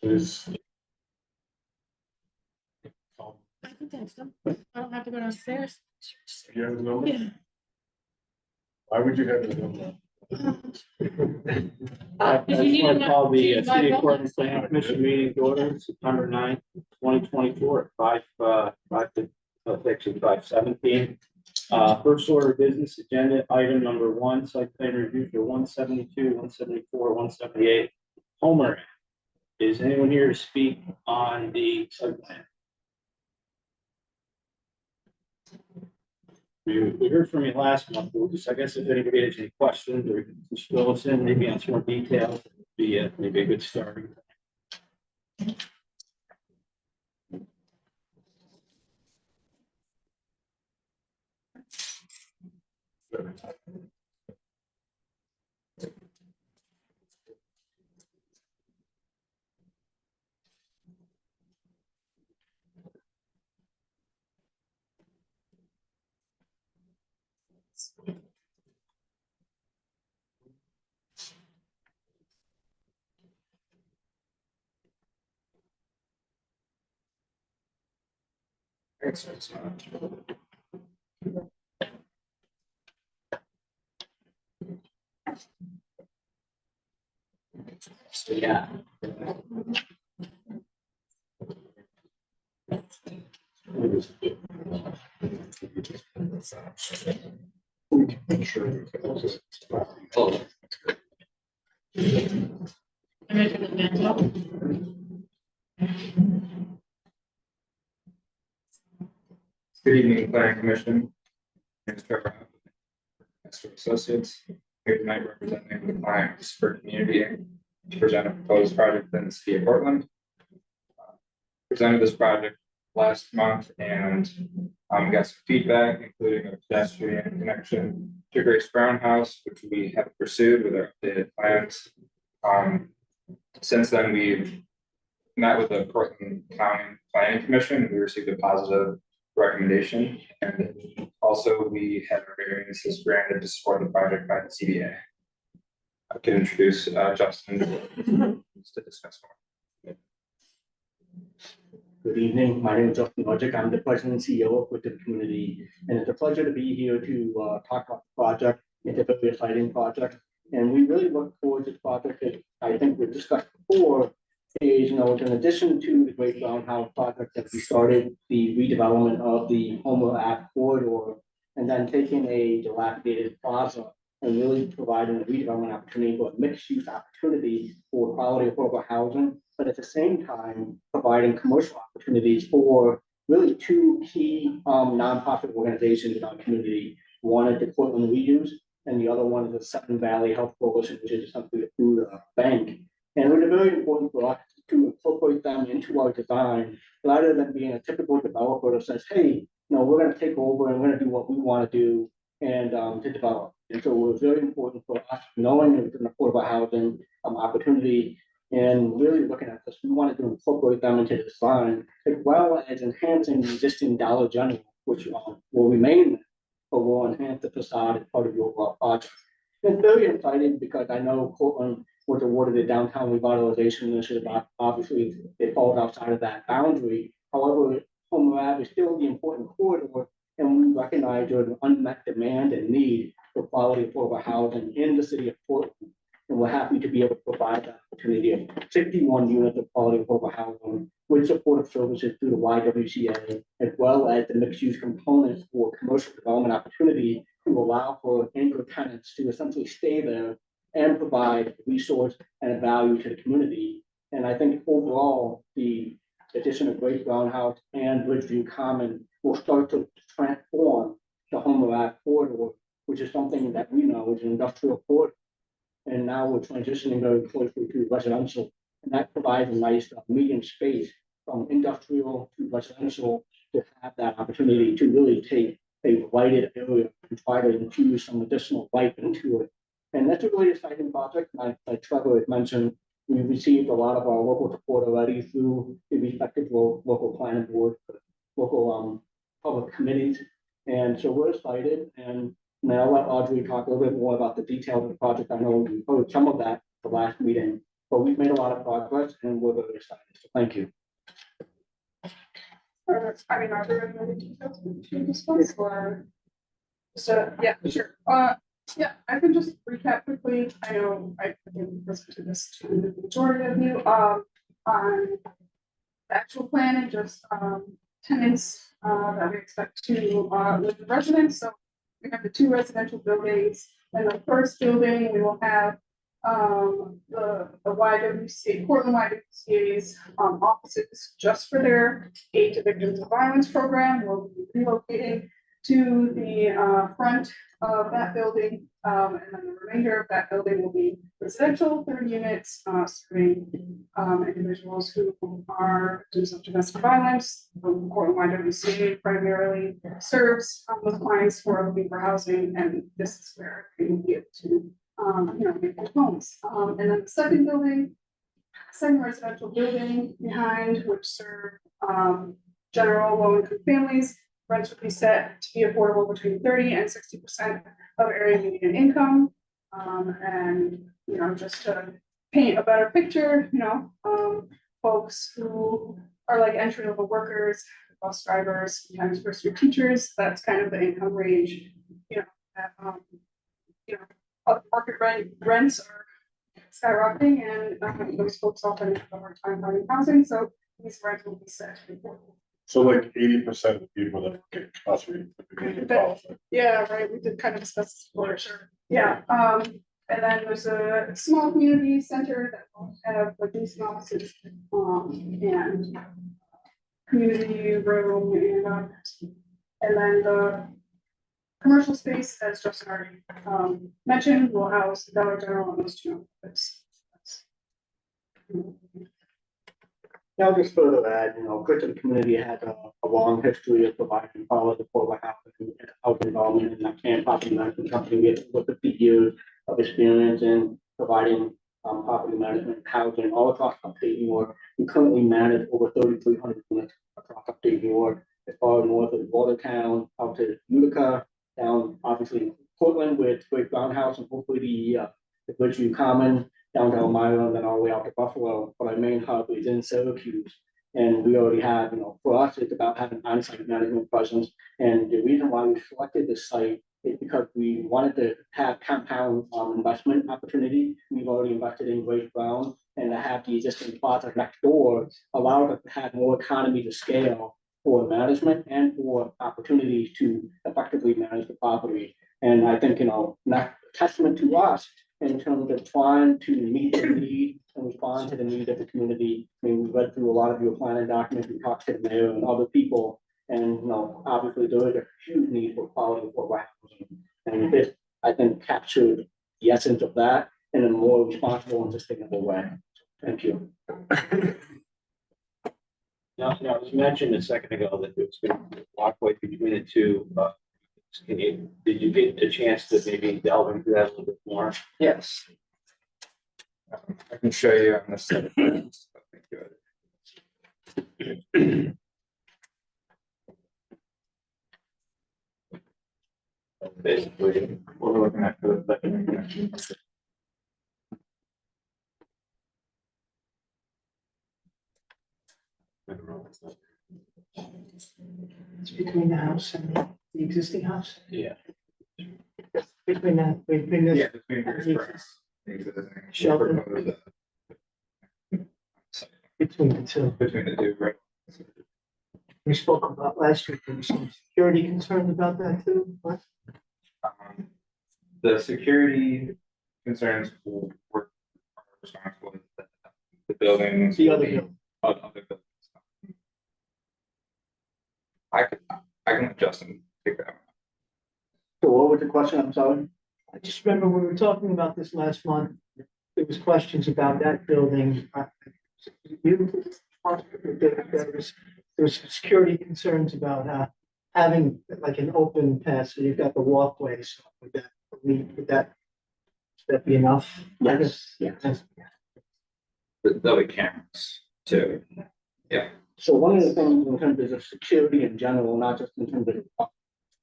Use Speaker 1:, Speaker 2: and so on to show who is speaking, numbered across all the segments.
Speaker 1: Is
Speaker 2: I can text them. I don't have to go downstairs.
Speaker 1: you have the number?
Speaker 2: Yeah.
Speaker 1: Why would you have the number?
Speaker 3: I
Speaker 2: Did you
Speaker 3: just
Speaker 2: need
Speaker 3: want
Speaker 2: a
Speaker 3: to call the
Speaker 2: my
Speaker 3: City
Speaker 2: phone?
Speaker 3: of Portland Planning Commission meeting to order, September 9th, 2024, at actually 5:17. First order of business agenda, item number 1, site plan review for 172, 174, 178. Homer, is anyone here to speak on the site plan? We heard from you last month, we'll just, I guess if anybody has any questions or just fill us in, maybe on some more details, be maybe a good start. So, yeah.
Speaker 2: I'm ready for the mantle.
Speaker 4: Good evening, Planning Commission. Mr. Trevor, Mr. Associates, here tonight representing the clients for community to present a proposed project in the city of Portland. Presented this project last month and got some feedback, including a pedestrian connection to Grace Brown House, which we have pursued with our updated plans. Since then, we've met with the Portland County Planning Commission, and we received a positive recommendation, and also we had our variances granted to support the project by the CBA. I can introduce Justin to discuss more.
Speaker 5: Good evening. My name is Justin Logic. I'm the president and CEO of Within Community, and it's a pleasure to be here to talk about the project. It's a very exciting project, and we really look forward to the project that I think we discussed before. Is, in addition to the Great Brown House project that we started the redevelopment of the Homer Ave corridor, and then taking a dilapidated plaza and really providing a redevelopment opportunity for a mixed-use opportunity for quality affordable housing, but at the same time providing commercial opportunities for really two key nonprofit organizations in our community. One is the Portland Reuse, and the other one is the Sutton Valley Health Coalition, which is something through the bank. And it was very important for us to incorporate them into our design, rather than being a typical developer that says, hey, we're going to take over and we're going to do what we want to do and to develop. And so it was very important for us, knowing it was an affordable housing opportunity, and really looking at this, we wanted to incorporate them into the design, as well as enhancing the existing Dollar General, which will remain, but will enhance the facade as part of the overall project. It's very exciting because I know Portland was awarded the downtown revitalization initiative. Obviously, it falls outside of that boundary. However, Homer Ave is still the important corridor, and we recognize there's an unmet demand and need for quality affordable housing in the city of Portland. And we're happy to be able to provide that opportunity of 61 units of quality affordable housing with supportive services through the YWCA, as well as the mixed-use components for commercial development opportunity to allow for anchor tenants to essentially stay there and provide resource and value to the community. And I think overall, the addition of Great Brown House and Bridgeview Common will start to transform the Homer Ave corridor, which is something that we know is an industrial corridor. And now we're transitioning very closely to residential, and that provides a nice medium space from industrial to residential to have that opportunity to really take a lighted area and try to infuse some additional light into it. And that's a really exciting project. Like Trevor had mentioned, we received a lot of our local support already through the respective local planning board, local public committees. And so we're excited. And now I'll let Audrey talk a little bit more about the details of the project. I know we heard some of that the last meeting, but we've made a lot of progress and we're very excited. So thank you.
Speaker 6: Are there any other details to discuss or? So, yeah, sure. Yeah, I can just recap quickly. I know I can present this to the majority of you, on the actual plan and just, tenants, that we expect to, live in residents. So we have the 2 residential buildings. In the first building, we will have, the YWCA, Portland YWCA's, offices just for their aid to victims of violence program. We'll be relocating to the, front of that building, and then the remainder of that building will be residential, 30 units, serving, individuals who are victims of domestic violence. Portland YWCA primarily serves, those clients who are looking for housing, and this is where they will be able to, make their homes. And then the second building, second residential building behind, which serve, general low-income families. Rents would be set to be affordable between 30% and 60% of area median income. And, just to paint a better picture, folks who are like entry-level workers, bus drivers, sometimes first-year teachers, that's kind of the income range, that, market rents are skyrocketing, and those folks often have a hard time finding housing, so these rents will be set to be affordable.
Speaker 1: So like 80% of the people that get incarcerated.
Speaker 6: Yeah, right, we did kind of discuss this before, sure. Yeah, and then there's a small community center that will have like decent offices, and community room, and then the commercial space, as Justin already, mentioned, will house Dollar General and those 2 offices.
Speaker 5: Now, just further add, Gritton community had a long history of providing quality affordable housing involvement in that Can Property Management Company. We have over 50 years of experience in providing property management housing all across upstate New York. We currently manage over 3,300 units across upstate New York, as far north as Watertown, out to Utica, down obviously Portland with Great Brown House and hopefully the Bridgeview Common, down to Elmira, and then all the way out to Buffalo. But our main hub is in Syracuse. And we already have, for us, it's about having on-site management presence. And the reason why we selected this site is because we wanted to have compound investment opportunity. We've already invested in Great Brown, and to have the existing plaza next door allowed us to have more economy to scale for management and for opportunities to effectively manage the property. And I think, not testament to us in terms of trying to meet the need and respond to the need of the community. I mean, we read through a lot of your planning documents, we talked to the mayor and other people, and obviously there is a huge need for quality affordable housing. And this, I think, captured the essence of that in a more responsible and sustainable way. Thank you.
Speaker 3: Now, it was mentioned a second ago that there was going to be a walkway between the 2. Did you get a chance to maybe delve into that a little bit more?
Speaker 4: Yes. I can show you on this set of plans.
Speaker 3: Basically,
Speaker 4: What we're looking at for the second connection.
Speaker 7: It's between the house and the existing house,
Speaker 3: yeah.
Speaker 7: between that, between
Speaker 4: Yeah,
Speaker 7: this,
Speaker 4: between the existing
Speaker 7: Shelter. between the 2.
Speaker 4: between the 2, right?
Speaker 7: We spoke about last week, there was some security concerns about that too, what?
Speaker 4: The security concerns will work responsible with the buildings.
Speaker 7: The other building.
Speaker 4: Other buildings. I can let Justin take that one.
Speaker 5: So what was the question? I'm sorry.
Speaker 7: I just remember we were talking about this last month, there was questions about that building. There was security concerns about having like an open path, so you've got the walkway, so would that be enough?
Speaker 5: Yes, yes.
Speaker 4: There'll be cameras too. Yeah.
Speaker 5: So one of the things in terms of security in general, not just in terms of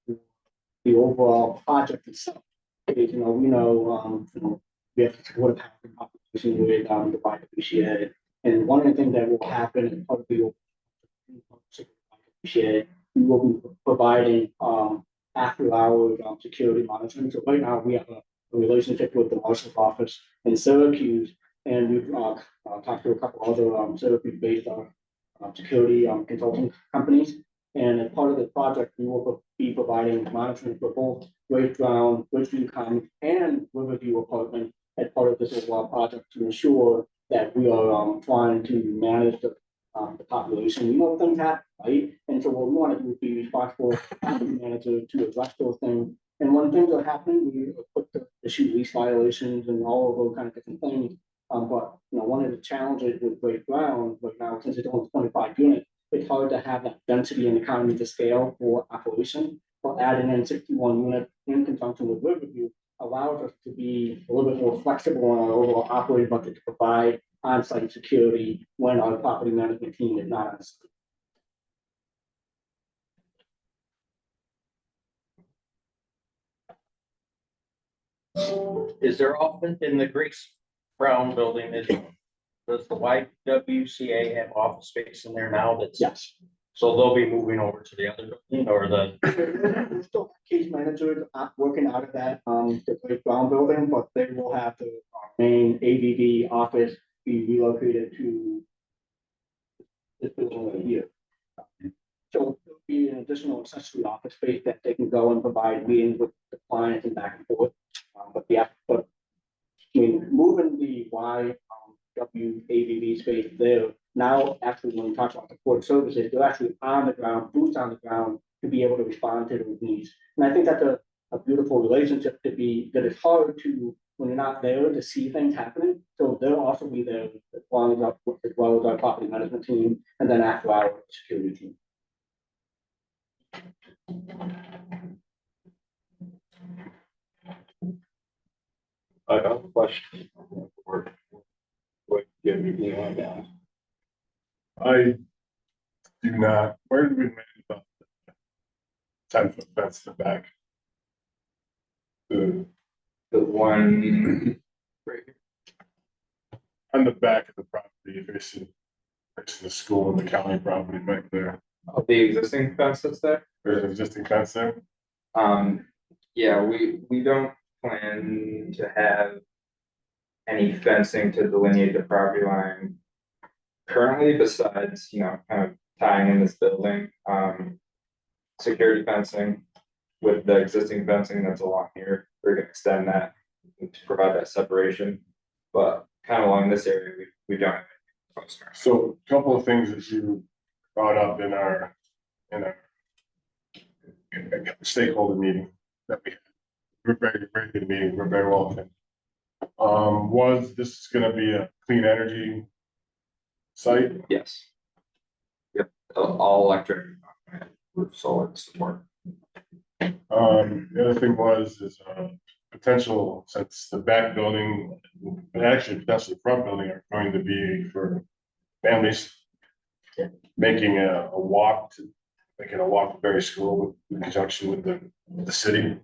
Speaker 5: the overall project itself, is, we have to support housing with the YWCA. And one of the things that will happen and probably will YWCA, we will be providing after hours security monitoring. So right now we have a relationship with the marshal's office in Syracuse, and we've talked to a couple other Syracuse-based security consulting companies. And as part of the project, we will be providing monitoring for both Great Brown, Ridgeview Commons, and Riverview Apartment as part of this overall project to ensure that we are trying to manage the population. We know things happen, right? And so what we want to do is be responsible as a manager to address those things. And when things are happening, we put the issue lease violations and all of those kind of different things. But one of the challenges with Great Brown right now, since it's only 25 units, it's hard to have that density and economy to scale for operation. But adding in 61 units in conjunction with Riverview allows us to be a little bit more flexible on our overall operating budget to provide on-site security when our property management team is not on site.
Speaker 8: Is there often in the Grace Brown building, does the YWCA have office space in there now that's?
Speaker 5: Yes.
Speaker 8: So they'll be moving over to the other building or the,
Speaker 5: We're still case managers working out of that, the Great Brown building, but they will have the main AVD office be relocated to this building right here. So there'll be an additional accessory office space that they can go and provide meetings with the clients and back and forth. But I mean, moving the YWAVV space there, now actually when we talk about support services, they're actually on the ground, boots on the ground to be able to respond to those needs. And I think that's a beautiful relationship to be, that it's hard to, when you're not there to see things happening. So they'll also be there as well as our property management team, and then after our security team.
Speaker 3: I have a question. What give me on that?
Speaker 1: I do not, where do we make about 10-foot fence to the back? The,
Speaker 4: The one,
Speaker 1: on the back of the property, facing the school and the county property back there.
Speaker 4: of the existing fence that's there.
Speaker 1: There's an existing fence there.
Speaker 4: Yeah, we don't plan to have any fencing to delineate the property line currently, besides, kind of tying in this building, security fencing with the existing fencing that's along here. We're gonna extend that to provide that separation, but kind of along this area, we don't have any closer.
Speaker 1: So a couple of things that you brought up in our stakeholder meeting that we had. We're very good meeting, we're very well attended. Was this gonna be a clean energy site?
Speaker 4: Yes. Yep, all electric, with solar support.
Speaker 1: The other thing is potential, since the back building, and actually potentially the front building are going to be for families. Making a walk to Berry School in conjunction with the city.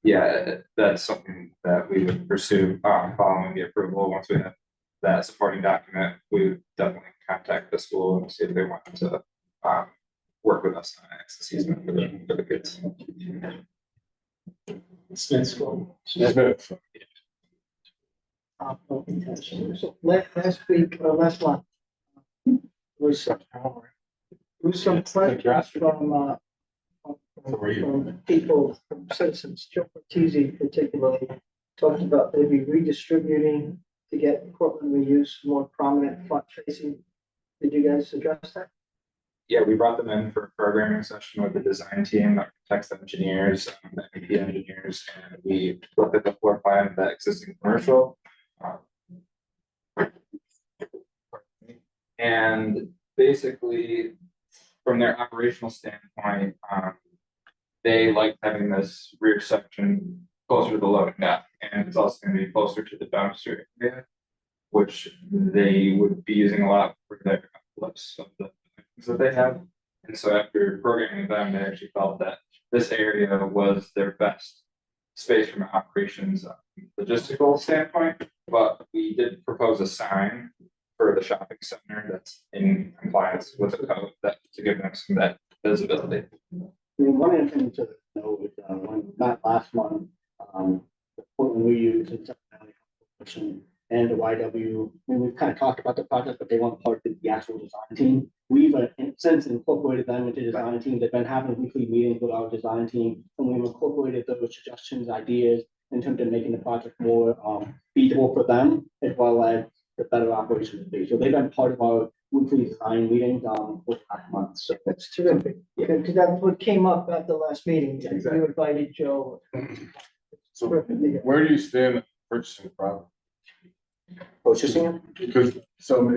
Speaker 4: Yeah, that's something that we would pursue, following the approval. Once we have that supporting document, we would definitely contact the school and see if they want to, work with us on access easement for the kids.
Speaker 5: Smith School.
Speaker 1: Smith.
Speaker 7: So last week, last month. Was some questions from people, from citizens, Joe Martisi particularly, talking about maybe redistributing to get Portland reuse more prominent front facing. Did you guys address that?
Speaker 4: Yeah, we brought them in for a programming session with the design team, architects, engineers, MEP engineers, and we looked at the floor plan of that existing commercial. And basically, from their operational standpoint, they like having this rear section closer to the loading dock, and it's also going to be closer to the dumpster area, which they would be using a lot for their lifts of the things that they have. And so after programming them, they actually felt that this area was their best space from an operations logistical standpoint. But we did propose a sign for the shopping center that's in compliance with the code that to give them some that visibility.
Speaker 5: I mean, one of the things to know is, not last month, the Portland reuse and Sutton Valley Corporation and the YW, I mean, we've kind of talked about the project, but they weren't part of the actual design team. We've since incorporated them into the design team. They've been having weekly meetings with our design team, and we've incorporated those suggestions, ideas in terms of making the project more feasible for them, as well as the better operation of the day. So they've been part of our weekly design meetings over the last month. So
Speaker 7: That's terrific, because that's what came up at the last meeting.
Speaker 5: Exactly.
Speaker 7: You invited Joe.
Speaker 1: So
Speaker 7: Terrific.
Speaker 1: where do you stand purchasing the property?
Speaker 5: purchasing it.
Speaker 1: Because, so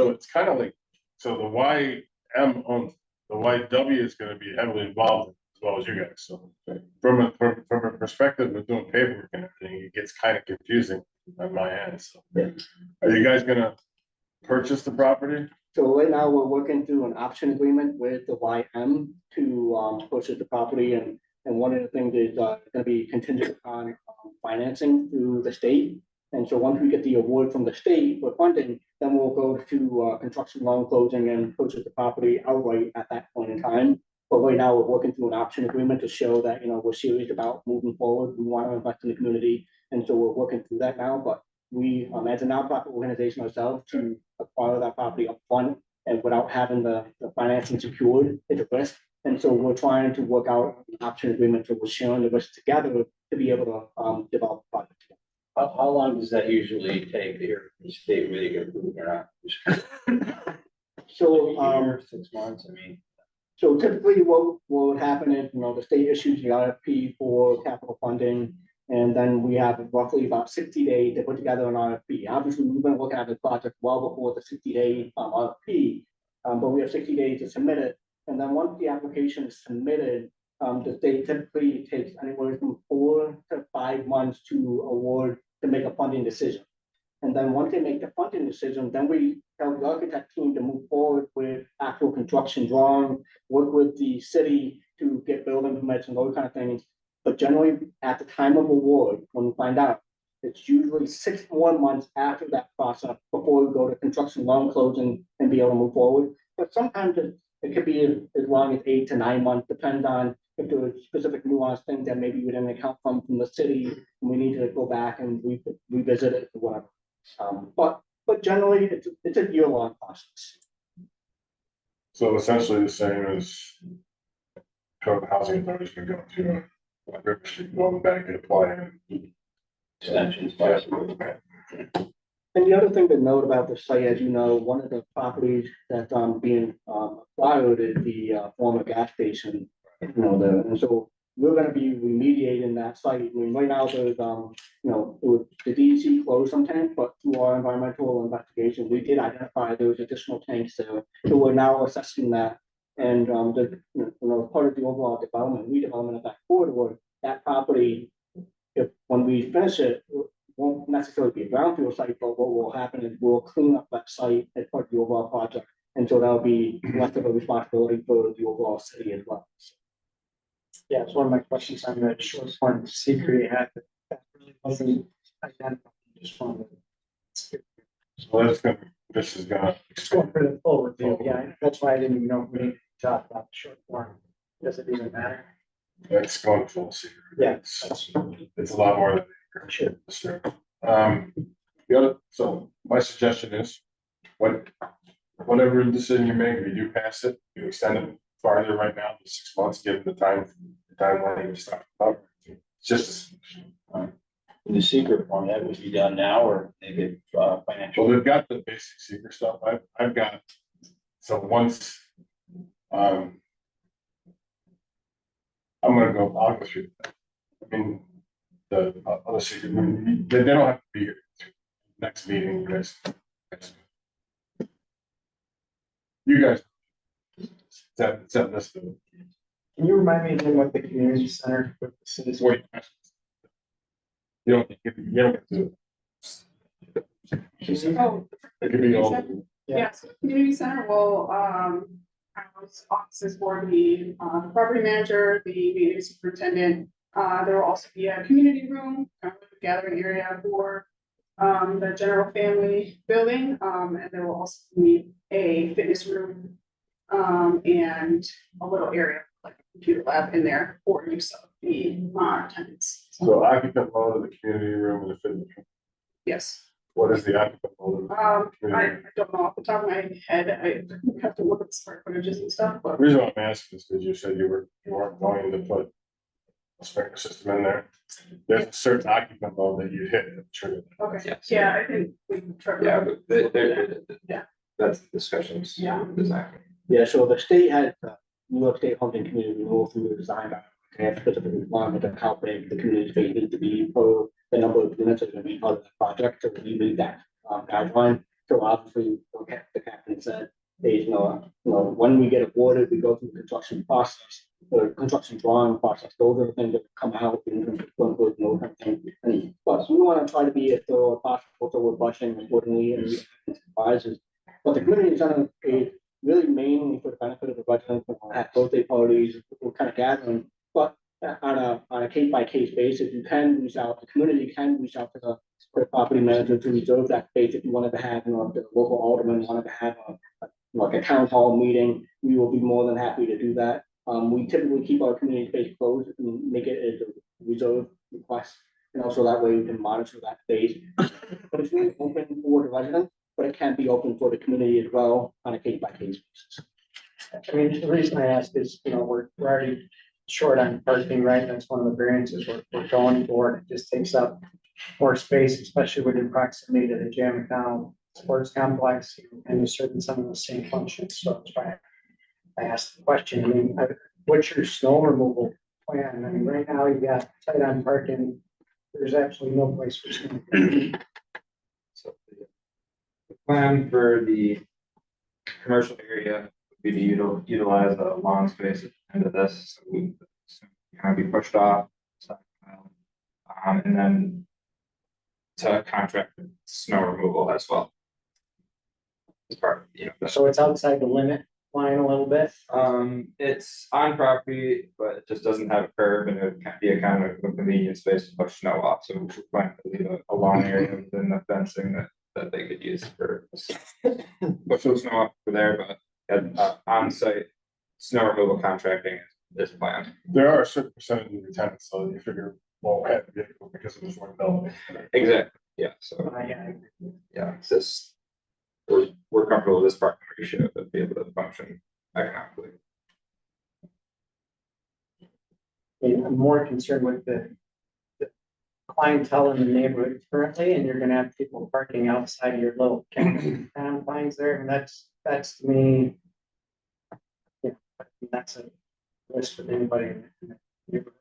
Speaker 1: it's kind of like, so the YM owns, the YW is gonna be heavily involved as well as you guys, so. From a perspective of doing paperwork and everything, it gets kind of confusing on my end, so.
Speaker 5: Yeah.
Speaker 1: Are you guys gonna purchase the property?
Speaker 5: So right now, we're working through an option agreement with the YM to purchase the property, and one of the things is gonna be contingent on financing through the state. And so once we get the award from the state for funding, then we'll go to construction loan closing and purchase the property outright at that point in time. But right now, we're working through an option agreement to show that, you know, we're serious about moving forward. We want to invest in the community, and so we're working through that now. But we, as a nonprofit organization ourselves, to acquire that property upfront and without having the financing secured, it's a risk. And so we're trying to work out an option agreement, so we're sharing the risk together to be able to develop the project together.
Speaker 3: How long does that usually take here in the state where they get approved or not?
Speaker 5: So,
Speaker 3: A year, 6 months, I mean.
Speaker 5: So typically what would happen is, you know, the state issues the RFP for capital funding. And then we have roughly about 60 days to put together an RFP. Obviously, we've been looking at the project well before the 60-day RFP. But we have 60 days to submit it. And then once the application is submitted, the state typically takes anywhere from 4 to 5 months to award, to make a funding decision. And then once they make the funding decision, then we tell the architect team to move forward with actual construction drawing, work with the city to get building permits and those kind of things. But generally, at the time of award, when we find out, it's usually 6 more months after that process before we go to construction loan closing and be able to move forward. But sometimes it could be as long as 8 to 9 months, depends on if there are specific nuanced things that maybe we didn't account from the city, and we need to go back and revisit it or whatever. But generally, it's a year-long process.
Speaker 1: So essentially the same as code of housing authority's been going to, River Street, going back and applying.
Speaker 3: Extensions.
Speaker 5: And the other thing to note about the site, as you know, one of the properties that's being acquired is the former gas station. You know, and so we're gonna be remediating that site. I mean, right now, there's you know, the DEC closed some tanks, but through our environmental investigation, we did identify there was additional tanks there. So we're now assessing that. And you know, part of the overall development, redevelopment of that corridor, that property, if when we finish it, won't necessarily be a brownfield site, but what will happen is we'll clean up that site as part of the overall project. And so that'll be less of a responsibility for the overall city as well.
Speaker 7: Yeah, it's one of my questions on the short form secret you had. That really wasn't identified. Just wanted to.
Speaker 1: So that's gonna, this is gonna.
Speaker 7: Just going for the full review, yeah, that's why I didn't even know if we needed to talk about the short form. Does it even matter?
Speaker 1: That's going full secret.
Speaker 7: Yeah.
Speaker 1: It's a lot more than.
Speaker 7: Sure.
Speaker 1: Sure. The other, so my suggestion is, whatever decision you make, if you do pass it, you extend it farther right now to 6 months, given the timeline you start. It's just.
Speaker 3: The secret form, that would be done now or maybe financial.
Speaker 1: Well, they've got the basic secret stuff. I've got, so once, I'm gonna go, I'll go through that. I mean, the other secret, they don't have to be here. Next meeting, you guys. Set this.
Speaker 7: Can you remind me again what the community center with the citizens?
Speaker 1: Wait. You don't get to.
Speaker 6: Oh,
Speaker 1: It could be all.
Speaker 6: yeah, so the community center will, house offices for the property manager, the maintenance superintendent. There will also be a community room, a gathering area for the general family building, and there will also be a fitness room. And a little area, like a computer lab in there for use of the tenants.
Speaker 1: So occupant load of the community room and the fitness room.
Speaker 6: Yes,
Speaker 1: What is the occupant load? of the
Speaker 6: I
Speaker 1: community room?
Speaker 6: don't know off the top of my head, I have to look at the square footages and stuff, but
Speaker 1: The reason why I'm asking is because you said you weren't going to put a sprinkler system in there. There's a certain occupant load that you hit to trigger that.
Speaker 6: okay,
Speaker 4: Yes.
Speaker 6: yeah, I think we can try.
Speaker 4: Yeah, but
Speaker 6: Yeah.
Speaker 4: that's the discussions.
Speaker 6: Yeah.
Speaker 4: Exactly.
Speaker 5: Yeah, so the state had, New York State Housing Community Rule through the design, they have specific requirement of how big the community space needs to be for the number of units that are gonna be part of the project, so we meet that guideline. So obviously, okay, the captain said, there's when we get awarded, we go through the construction process, or construction drawing process, those are the things that come out in terms of those kind of things. And plus, we wanna try to be as thorough as possible, so we're budgeting accordingly and we advises. But the community is on a really mainly for the benefit of the residents, at birthday parties, we're kind of gathering. But on a case by case basis, you can reach out, the community can reach out to the property manager to reserve that space if you wanted to have, the local alderman wanted to have like a town hall meeting, we will be more than happy to do that. We typically keep our community space closed and make it as a reserve request. And also that way we can monitor that space. But it's really open for the residents, but it can be open for the community as well on a case by case basis.
Speaker 7: I mean, the reason I ask is, we're already short on parking, right? That's one of the variances we're going for. It just takes up more space, especially within proximity to the Jam McDonald Sports Complex, and you're serving some of the same functions. So that's why I asked the question. I mean, what's your snow removal plan? I mean, right now you got tight on parking. There's absolutely no place for snow.
Speaker 4: So the plan for the commercial area would be to utilize a lawn space at the end of this, so we kind of be pushed off. And then to contract snow removal as well. As part of,
Speaker 7: So it's outside the limit line a little bit.
Speaker 4: it's on property, but it just doesn't have a curb and it can be a kind of a convenient space to push snow off, so we plan to leave a lawn area within the fencing that they could use for push the snow off for there, but on-site snow removal contracting is planned.
Speaker 1: There are a certain percentage of your tenants, so you figure won't have a vehicle because of the affordability.
Speaker 4: Exactly, yeah, so, yeah, it's just, we're comfortable with this parking ratio to be able to function economically.
Speaker 7: I'm more concerned with the clientele in the neighborhood currently, and you're gonna have people parking outside of your little confines there, and that's to me. Yeah, that's a risk for anybody in the neighborhood.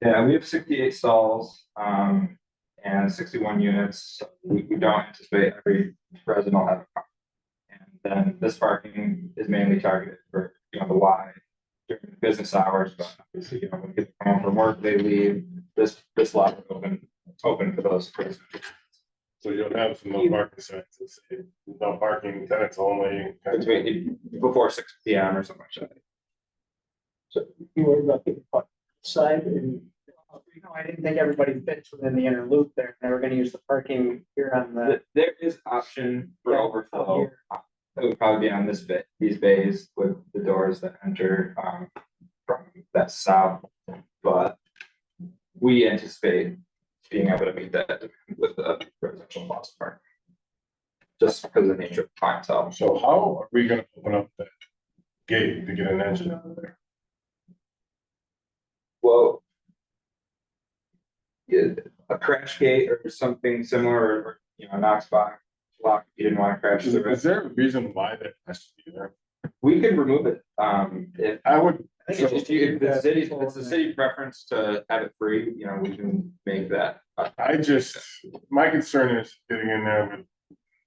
Speaker 4: Yeah, we have 68 stalls, and 61 units. So we don't anticipate every resident will have a car. And then this parking is mainly targeted for, the Y during business hours, but obviously, when people come home from work, they leave, this lot is open for those.
Speaker 1: So you'll have some no parking signs that say no parking, tenants only.
Speaker 4: Before 6 p.m. or something like that.
Speaker 7: So you worry about people parking outside and. I didn't think everybody fits within the inner loop there. They were gonna use the parking here on the.
Speaker 4: There is option for
Speaker 7: Yeah,
Speaker 4: overflow.
Speaker 7: here.
Speaker 4: It would probably be on these bays with the doors that enter from that south, but we anticipate being able to meet that with the residential loss park. Just because of the nature of the clientele.
Speaker 1: So how are we gonna open up that gate to get an engine out of there?
Speaker 4: Well, yeah, a crash gate or something similar, or a Knox box lock, if you didn't want to crash through
Speaker 1: Is
Speaker 4: it.
Speaker 1: there a reason why that has to be there?
Speaker 4: We could remove it, if
Speaker 1: I would,
Speaker 4: I think if it's the city preference to have it free, we can make that.
Speaker 1: my concern is getting in there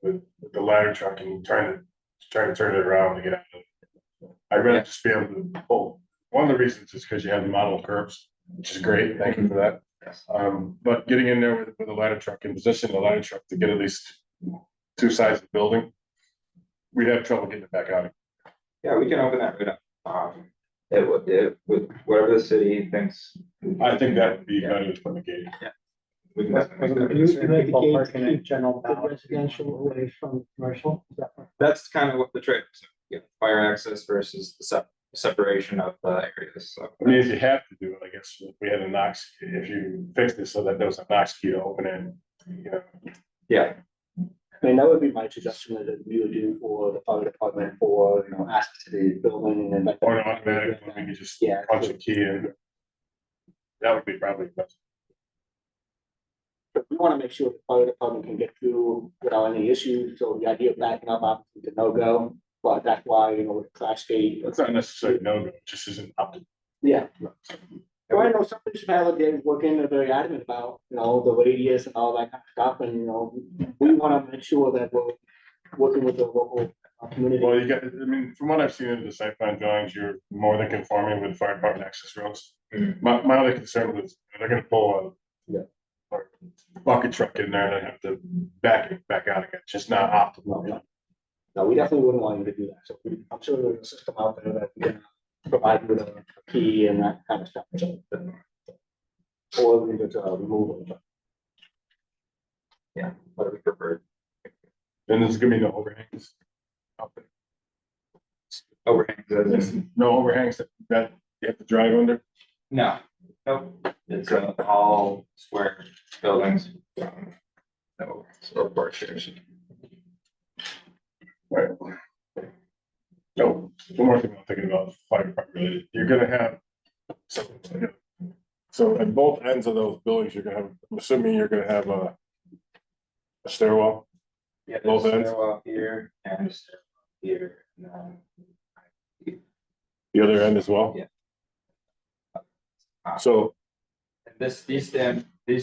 Speaker 1: with the ladder truck and trying to turn it around to get out of it. I'd rather just be able to pull. One of the reasons is because you have the model curbs, which is great, thank you for that.
Speaker 4: Yes.
Speaker 1: But getting in there with a ladder truck and positioning the ladder truck to get at least two sides of the building, we'd have trouble getting it back out.
Speaker 4: Yeah, we can open that right up. It would, whatever the city thinks.
Speaker 1: I think that would be better than the gate.
Speaker 4: We can definitely make that.
Speaker 5: You
Speaker 3: People
Speaker 5: indicate
Speaker 3: parking in
Speaker 5: keep
Speaker 3: general
Speaker 5: the
Speaker 3: ballot.
Speaker 5: residential away from commercial, is that right?
Speaker 4: That's kind of what the trade is, yeah, fire access versus the separation of the areas, so.
Speaker 1: I mean, if you have to do it, I guess if we had a Knox, if you fixed it so that there was a Knox key to open it, you know.
Speaker 4: Yeah,
Speaker 5: I mean, that would be my suggestion that we would do for the fire department for, access to the building and.
Speaker 1: Or an automatic, one, we could just
Speaker 5: Yeah.
Speaker 1: punch a key in. That would be probably best.
Speaker 5: We want to make sure the fire department can get through without any issues, so the idea of backing up obviously to no go, but that's why, with the crash gate.
Speaker 1: It's not necessarily no, it just isn't up to.
Speaker 5: Yeah. Well, I know some municipalities are working, they're very adamant about, the radius and all that kind of stuff, and, we want to make sure that we're working with the local community.
Speaker 1: Well, you got, I mean, from what I've seen in the site plan drawings, you're more than conforming with fire department access roads.
Speaker 4: Mhm.
Speaker 1: My other concern was, they're gonna pull
Speaker 5: Yeah.
Speaker 1: a bucket truck in there and then have to back out again, just not optimal.
Speaker 5: No, we definitely wouldn't want you to do that, so I'm sure there's a system out there that we can provide you with a key and that kind of stuff. Or we can just remove it.
Speaker 4: yeah, what we prefer.
Speaker 1: And there's gonna be no overhangs. Up there.
Speaker 4: Overhangs,
Speaker 1: There's no overhangs that you have to drive under.
Speaker 4: no, nope, it's all square buildings. No, or porch shares.
Speaker 1: Right. No, one more thing I'm thinking about, fire department related, you're gonna have. So at both ends of those buildings, you're gonna have, I'm assuming you're gonna have a stairwell.
Speaker 4: Yeah,
Speaker 1: Both
Speaker 4: there's a
Speaker 1: ends?
Speaker 4: stairwell here and a stairwell here, and then
Speaker 1: The other end as well.
Speaker 4: Yeah.
Speaker 1: So,
Speaker 4: and these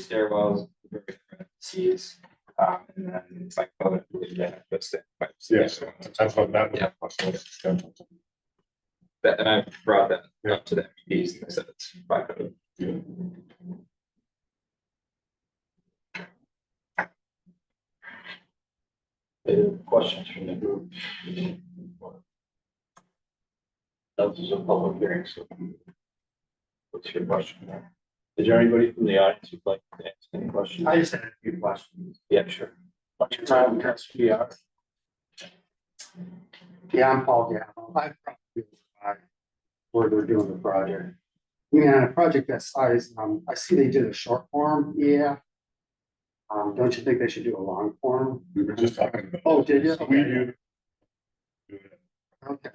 Speaker 4: stairwells, are very different Cs, and then it's like, oh, I believe they have those pipes.
Speaker 1: yes, that's what that
Speaker 4: Yeah.
Speaker 1: was.
Speaker 4: That, and I brought that up to the MPs, and they said it's fine.
Speaker 3: Questions from the group? That was a public hearing, so. What's your question? Is there anybody from the audience who'd like to ask any questions?
Speaker 7: I just had a few questions.
Speaker 3: Yeah, sure.
Speaker 7: What's your time, SPR? Yeah, I'm Paul Gallo. I probably where they're doing the project. Yeah, on a project that size, I see they did a short form, yeah. Don't you think they should do a long form?
Speaker 1: We were just talking about.
Speaker 7: Oh, did you?
Speaker 1: So we do.
Speaker 7: Okay.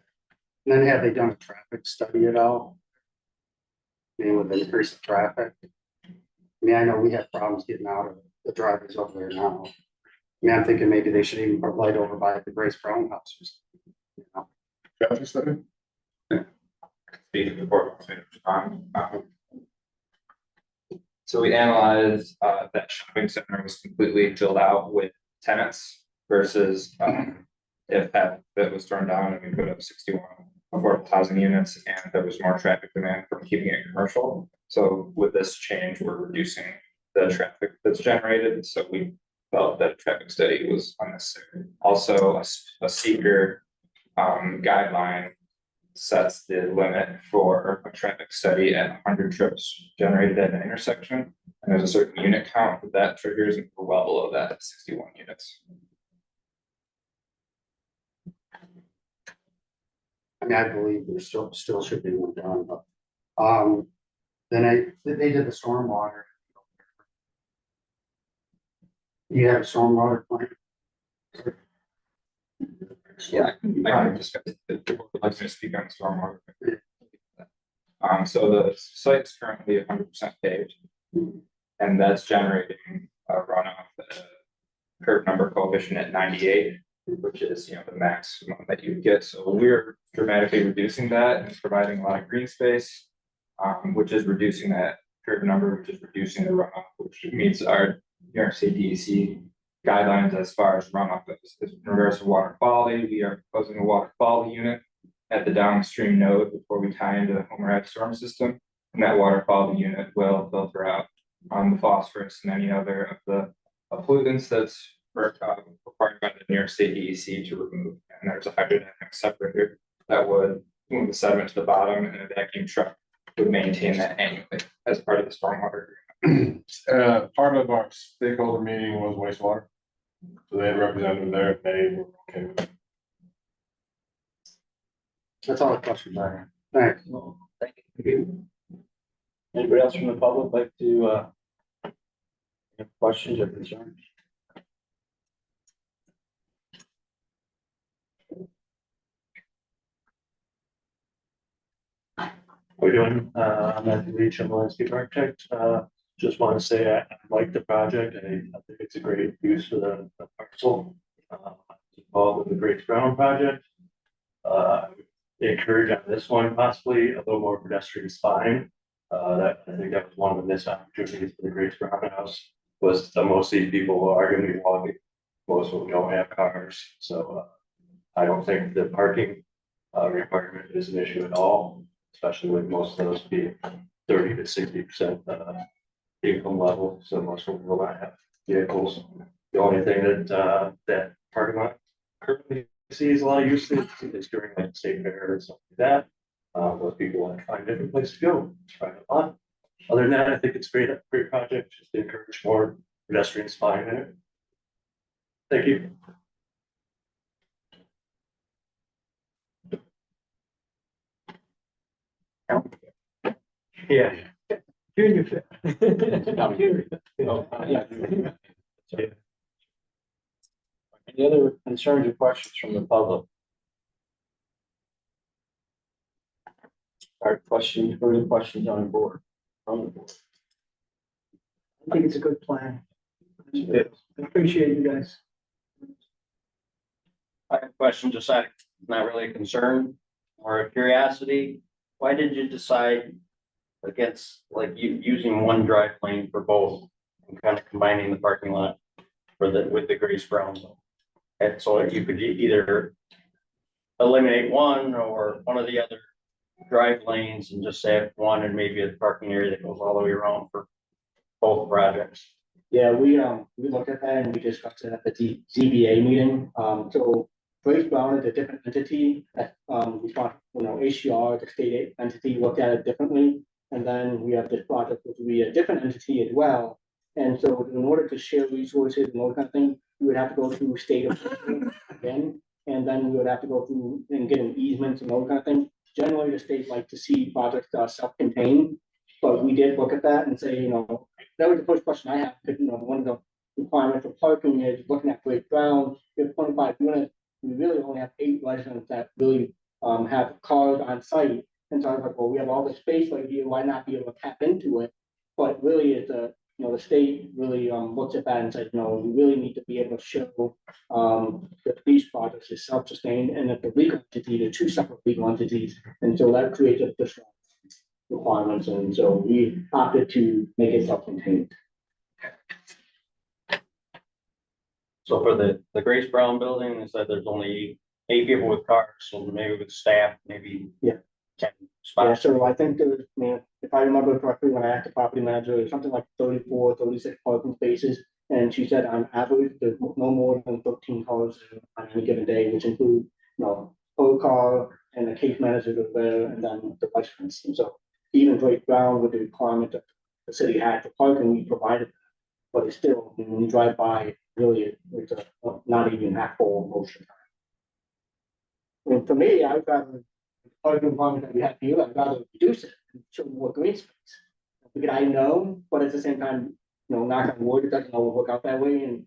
Speaker 7: And then have they done a traffic study at all? With the increase of traffic? I mean, I know we have problems getting out of the driveways over there now. I mean, I'm thinking maybe they should even put light over by the Grace Brown house or something. You know?
Speaker 1: Traffic study?
Speaker 4: Speaking of so we analyzed, that shopping center was completely filled out with tenants versus, if that was torn down and we put up 61 affordable housing units and there was more traffic demand from keeping it commercial. So with this change, we're reducing the traffic that's generated, so we felt that a traffic study was unnecessary. Also, a seeker guideline sets the limit for a traffic study at 100 trips generated at an intersection. And there's a certain unit count that triggers, and we're well below that at 61 units.
Speaker 7: I mean, I believe there still should be one done, but, then they did the stormwater. You have a stormwater plan?
Speaker 4: Yeah, I can discuss it. Let's just speak on stormwater. So the site is currently 100% paved. And that's generating a runoff at a curb number coefficient at 98, which is, the maximum that you get. So we're dramatically reducing that and providing a lot of green space, which is reducing that curb number, which is reducing the runoff, which meets our New York State DEC guidelines as far as runoff goes. In regards to water quality, we are proposing a water quality unit at the downstream node before we tie into the Homer Ave storm system. And that water quality unit will filter out the phosphorus and any other of the pollutants that's required by the New York State DEC to remove. And there's a hydrodynamic separator that would move the sediment to the bottom, and a vacuum truck would maintain that annually as part of the stormwater agreement.
Speaker 1: Part of our stakeholder meeting was wastewater. So they had representative there, they were okay with it.
Speaker 5: That's all the questions I have. Thanks.
Speaker 3: Well, thank you. Anybody else from the public like to, have questions or concerns?
Speaker 9: We're doing, I'm at the regional landscape architect, just want to say I like the project, I think it's a great use for the parcel. Involved with the Grace Brown project. Encourage on this one possibly a little more pedestrian spine. That, I think that was one of the missed opportunities for the Grace Brown house, was that most of these people are gonna be walking. Most of them don't have cars, so, I don't think the parking, requirement is an issue at all, especially with most of those being 30 to 60%, income level, so most of them will not have vehicles. The only thing that, that parking lot currently sees a lot of usage is during like state fair or something like that. Most people want to find different places to go, try it a lot. Other than that, I think it's great project, just to encourage more pedestrian spine in it. Thank you. Yeah.
Speaker 7: Junior fit.
Speaker 3: Any other concerns or questions from the public? Our questions, further questions on the board, from the board.
Speaker 7: I think it's a good plan. I appreciate you guys.
Speaker 8: I have a question, just not really a concern or a curiosity. Why did you decide against like using one drive lane for both and kind of combining the parking lot with the Grace Brown? And so you could either eliminate one or one of the other drive lanes and just have one and maybe a parking area that goes all the way around for both projects.
Speaker 5: Yeah, we looked at that and we discussed it at the ZBA meeting. So Grace Brown is a different entity that, we thought, HCR, the state entity, looked at it differently. And then we have this project, which will be a different entity as well. And so in order to share resources and all kind of thing, we would have to go through state again. And then we would have to go through and get an easement and all kind of thing. Generally, the state like to see projects that are self-contained. But we did look at that and say, that was the first question I had, because, one of the requirements for parking is looking at Grace Brown, we have 25 units, we really only have 8 residents that really have cars on site. And so I was like, well, we have all the space right here, why not be able to tap into it? But really, it's the state really looks at that and says, no, we really need to be able to show that these projects is self-sustained and that the legal entity, the 2 separate legal entities, and so that creates additional requirements, and so we opted to make it self-contained.
Speaker 8: So for the Grace Brown building, it said there's only 8 people with cars, so maybe with staff, maybe
Speaker 5: Yeah.
Speaker 8: 10
Speaker 5: Yeah,
Speaker 8: spots.
Speaker 5: so I think there was, if I remember correctly, when I asked the property manager, it was something like 34, 36 parking spaces. And she said on average, there's no more than 13 cars on any given day, which include, per car and the case manager there, and then the residents. And so even Grace Brown with the requirement that the city had for parking, we provided that. But it's still, when you drive by, really, it's not even that full motion. And for me, I'd rather parking requirement that we have here, I'd rather reduce it and show more green space. Because I know, but at the same time, knock on wood, it doesn't always work out that way. And,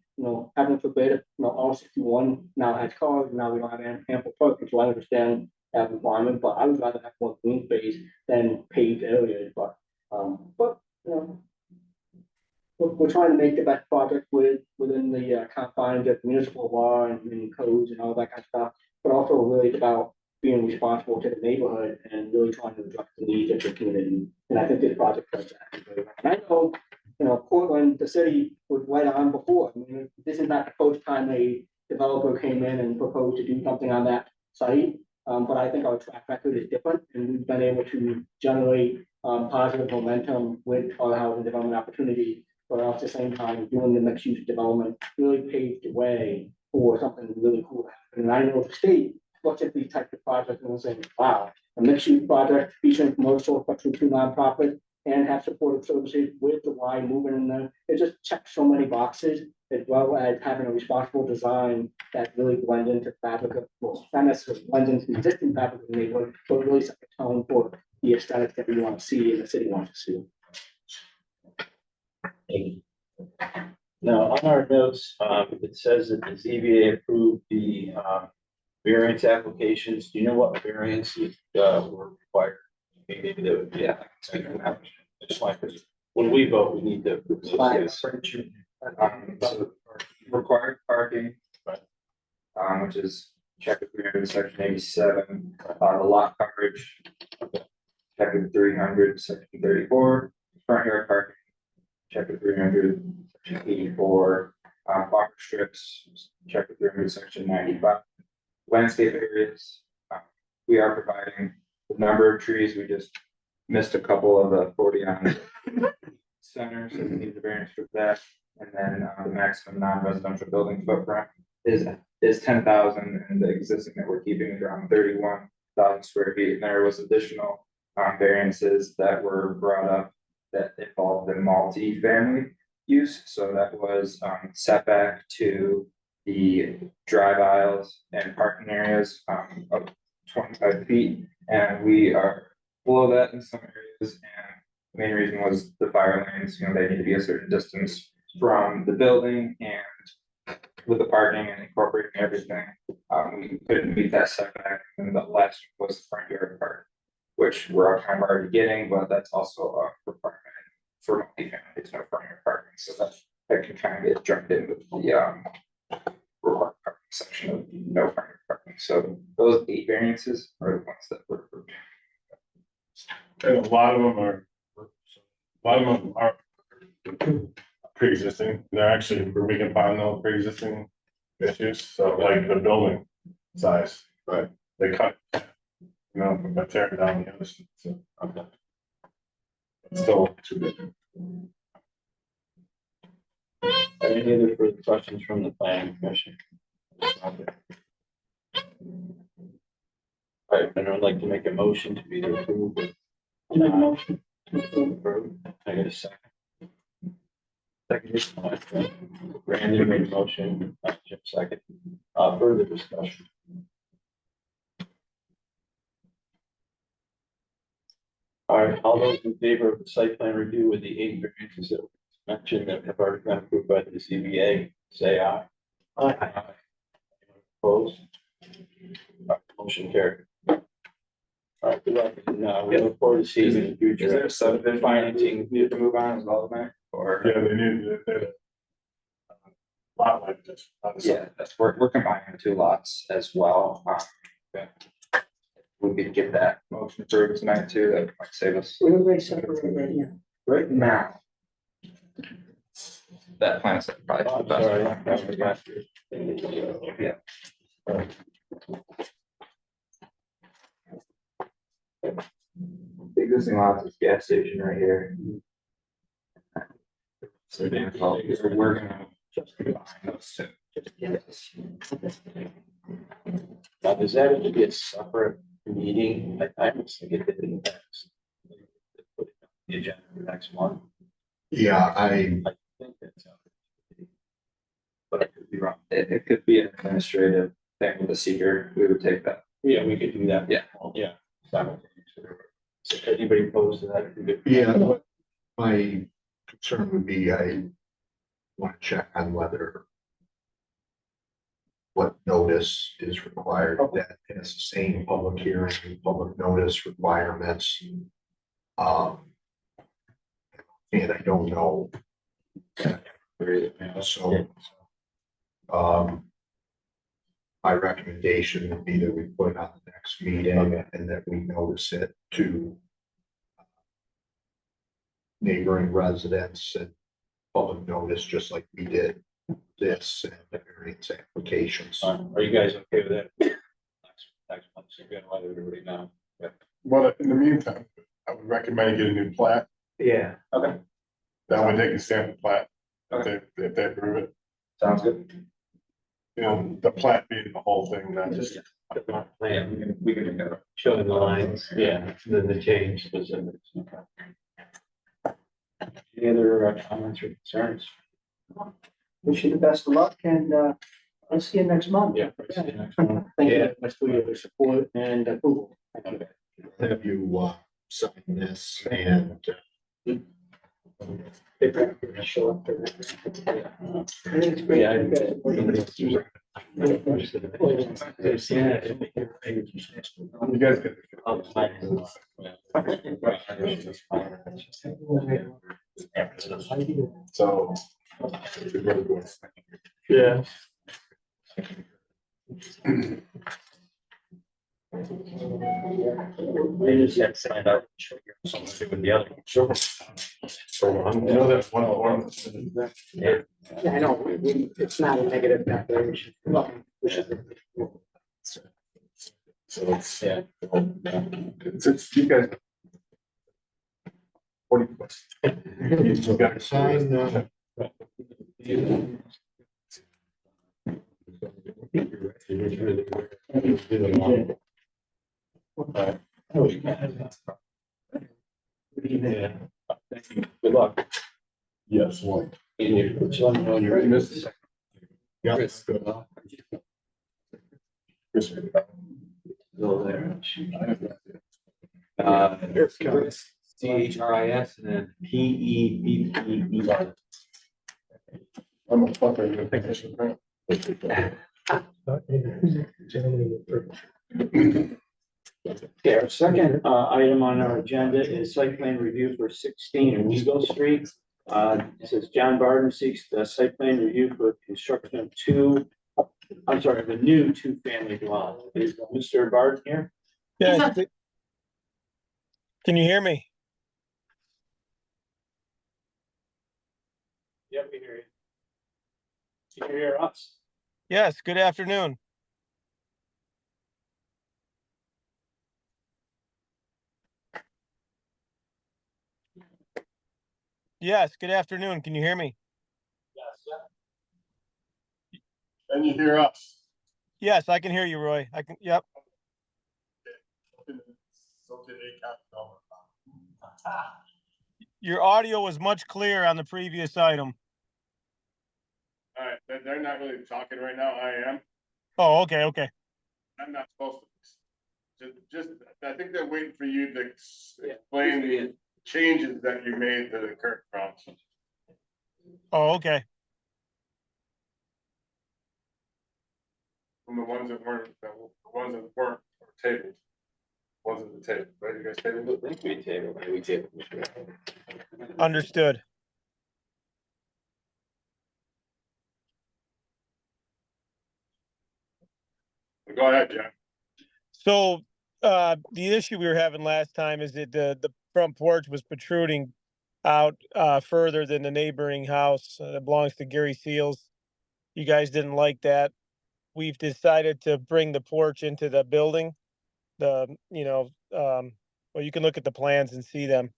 Speaker 5: heaven forbid, all 61 now has cars, and now we don't have ample parking, so I understand that requirement, but I would rather have more green space than paved areas. But we're trying to make the best project within the confines of municipal law and codes and all that kind of stuff, but also really it's about being responsible to the neighborhood and really trying to address the needs of the community. And I think this project does that. And I know, Portland, the city was right on before. I mean, this is not the first time a developer came in and proposed to do something on that site. But I think our track record is different, and we've been able to generate positive momentum with our housing development opportunity, but at the same time doing the mixed use development really paved the way for something really cool to happen. And I know the state looks at these types of projects and will say, wow, a mixed use project featuring commercial, especially 2 nonprofits, and have supportive services with the Y moving in there. It just checks so many boxes, as well as having a responsible design that really blend into fabric of, well, not necessarily blend into the existing fabric of the neighborhood, but really set the tone for the aesthetic that we want to see and the city wants to see.
Speaker 3: Now, on our notes, it says that the ZBA approved the, variance applications. Do you know what variances, were required? Maybe that would be, yeah, just like, when we vote, we need to. approve those.
Speaker 4: Yes. So required parking, which is chapter 300, section 87, the lot coverage. Chapter 300, section 34, front yard parking. Chapter 300, section 84, buffer strips, chapter 300, section 95. Landscape areas, we are providing the number of trees, we just missed a couple of the 40 on center, so we need the variance for that. And then the maximum non-residential building footprint is 10,000, and the existing that we're keeping is around 31,000 square feet. And there was additional variances that were brought up that involved the multi-family use. So that was setback to the drive aisles and parking areas of 25 feet, and we are below that in some areas. And the main reason was the fire lanes, you know, they need to be a certain distance from the building, and with the parking and incorporating everything, we couldn't meet that setback. And the last was the front yard part, which we're kind of already getting, but that's also a requirement for multi-family, there's no front yard parking, so that can kind of get jumped in with the required parking section of no front yard parking. So those 8 variances are the ones that were approved.
Speaker 1: And a lot of them are pre-existing. They're actually, we can find no pre-existing issues, so like the building size, but they cut, you know, by tearing down the other stuff, so. Okay. It's still too big.
Speaker 3: Any other further questions from the planning commission? All right, anyone like to make a motion to be approved?
Speaker 7: Make a motion.
Speaker 3: Approved. I get a second. Second. Brandon made a motion, Jim second. Further discussion. All right, all those in favor of the site plan review with the 8 variances that were mentioned that have already been approved by the ZBA, say aye. Aye. Opposed? Motion carried. All right, good luck, and we look forward to seeing you in the future.
Speaker 4: Is there a subdivision financing need to move on as well, Matt? Or
Speaker 1: Yeah, they need, they lot like this.
Speaker 4: yeah, we're combining the 2 lots as well. Yeah. We could get that motion approved tonight too, that might save us
Speaker 7: Everybody separate right now.
Speaker 4: right now. That plan is probably
Speaker 3: Oh,
Speaker 4: the
Speaker 3: I'm sorry,
Speaker 4: best.
Speaker 3: I forgot your-
Speaker 4: Yeah. The existing lots is gas station right here. So we're gonna just combine those 2. Yes.
Speaker 3: Now, does that have to be a separate meeting? I was thinking it didn't. The agenda for next month.
Speaker 10: Yeah, I,
Speaker 3: I think that's.
Speaker 4: But I could be wrong. It could be an administrative thing with the seeker. We would take that.
Speaker 3: Yeah, we could do that.
Speaker 4: Yeah.
Speaker 3: Yeah. So anybody opposed to that? We could-
Speaker 10: yeah, what my concern would be, I want to check on whether what notice is required, that has the same public hearing, public notice requirements. And I don't know. So, my recommendation would be that we put it on the next meeting and that we notice it to neighboring residents and public notice, just like we did this and the variance applications.
Speaker 3: Are you guys okay with that? Next month, so you're gonna let everybody know.
Speaker 1: But in the meantime, I would recommend you get a new plat,
Speaker 3: Yeah. Okay.
Speaker 1: that way they can stamp the plat.
Speaker 4: Okay.
Speaker 1: If they approve it,
Speaker 4: Sounds good.
Speaker 1: you know, the plat being the whole thing, not just.
Speaker 4: Yeah, we can do that.
Speaker 3: Showing the lines, yeah, then the change was in. Any other comments or concerns?
Speaker 7: Wish you the best of luck and, I'll see you next month.
Speaker 3: Yeah.
Speaker 7: Thank you very much for your support and approval. Thank you.
Speaker 10: Have you, sign this and.
Speaker 7: Show up there. I think it's great.
Speaker 3: Yeah.
Speaker 7: You guys-
Speaker 1: You guys could. So.
Speaker 3: Yeah. They just have to find out. Something with the other.
Speaker 1: Sure. So, you know, that's one.
Speaker 3: Yeah.
Speaker 7: Yeah, I know, it's not a negative declaration.
Speaker 1: So it's.
Speaker 3: Yeah.
Speaker 1: It's, you guys. 40 bucks. You got to sign,
Speaker 3: Yeah. Good luck.
Speaker 1: yes, one.
Speaker 3: Just let me know when you're ready.
Speaker 1: Yeah. Chris.
Speaker 3: Go there.
Speaker 9: Chris, CHRIS and then PEBPE.
Speaker 1: I'm a fucker, you think I should.
Speaker 3: Okay, our second item on our agenda is site plan review for 16 Amigo Street. It says John Barden seeks the site plan review for construction of the new two-family dwelling. Is Mr. Barden here?
Speaker 2: He's
Speaker 11: Yeah,
Speaker 2: on-
Speaker 11: can you hear me?
Speaker 3: Yep, we hear you. Can you hear us?
Speaker 11: Yes, good afternoon. Yes, good afternoon. Can you hear me?
Speaker 3: Yes.
Speaker 1: And you hear us.
Speaker 11: Yes, I can hear you, Roy. I can, yep.
Speaker 1: So can they count down?
Speaker 11: Your audio was much clearer on the previous item.
Speaker 1: All right, they're not really talking right now, I am.
Speaker 11: Oh, okay, okay.
Speaker 1: I'm not supposed to. Just, I think they're waiting for you to explain the changes that you made to the current problems.
Speaker 11: Oh, okay.
Speaker 1: From the ones that weren't tabled. Ones at the table, right? You guys tabled it?
Speaker 11: Understood.
Speaker 1: Go ahead, John.
Speaker 11: So, the issue we were having last time is that the front porch was protruding out, further than the neighboring house that belongs to Gary Seals. You guys didn't like that. We've decided to bring the porch into the building. Well, you can look at the plans and see them.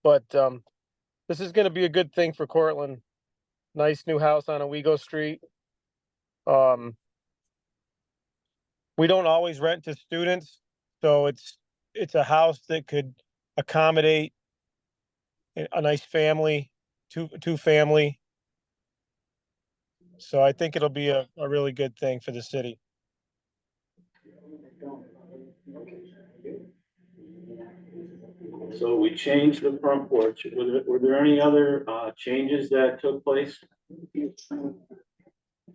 Speaker 11: But, this is gonna be a good thing for Cortland. Nice new house on Owego Street. We don't always rent to students, so it's a house that could accommodate a nice family, two family. So I think it'll be a really good thing for the city.
Speaker 3: So we changed the front porch. Were there any other changes that took place?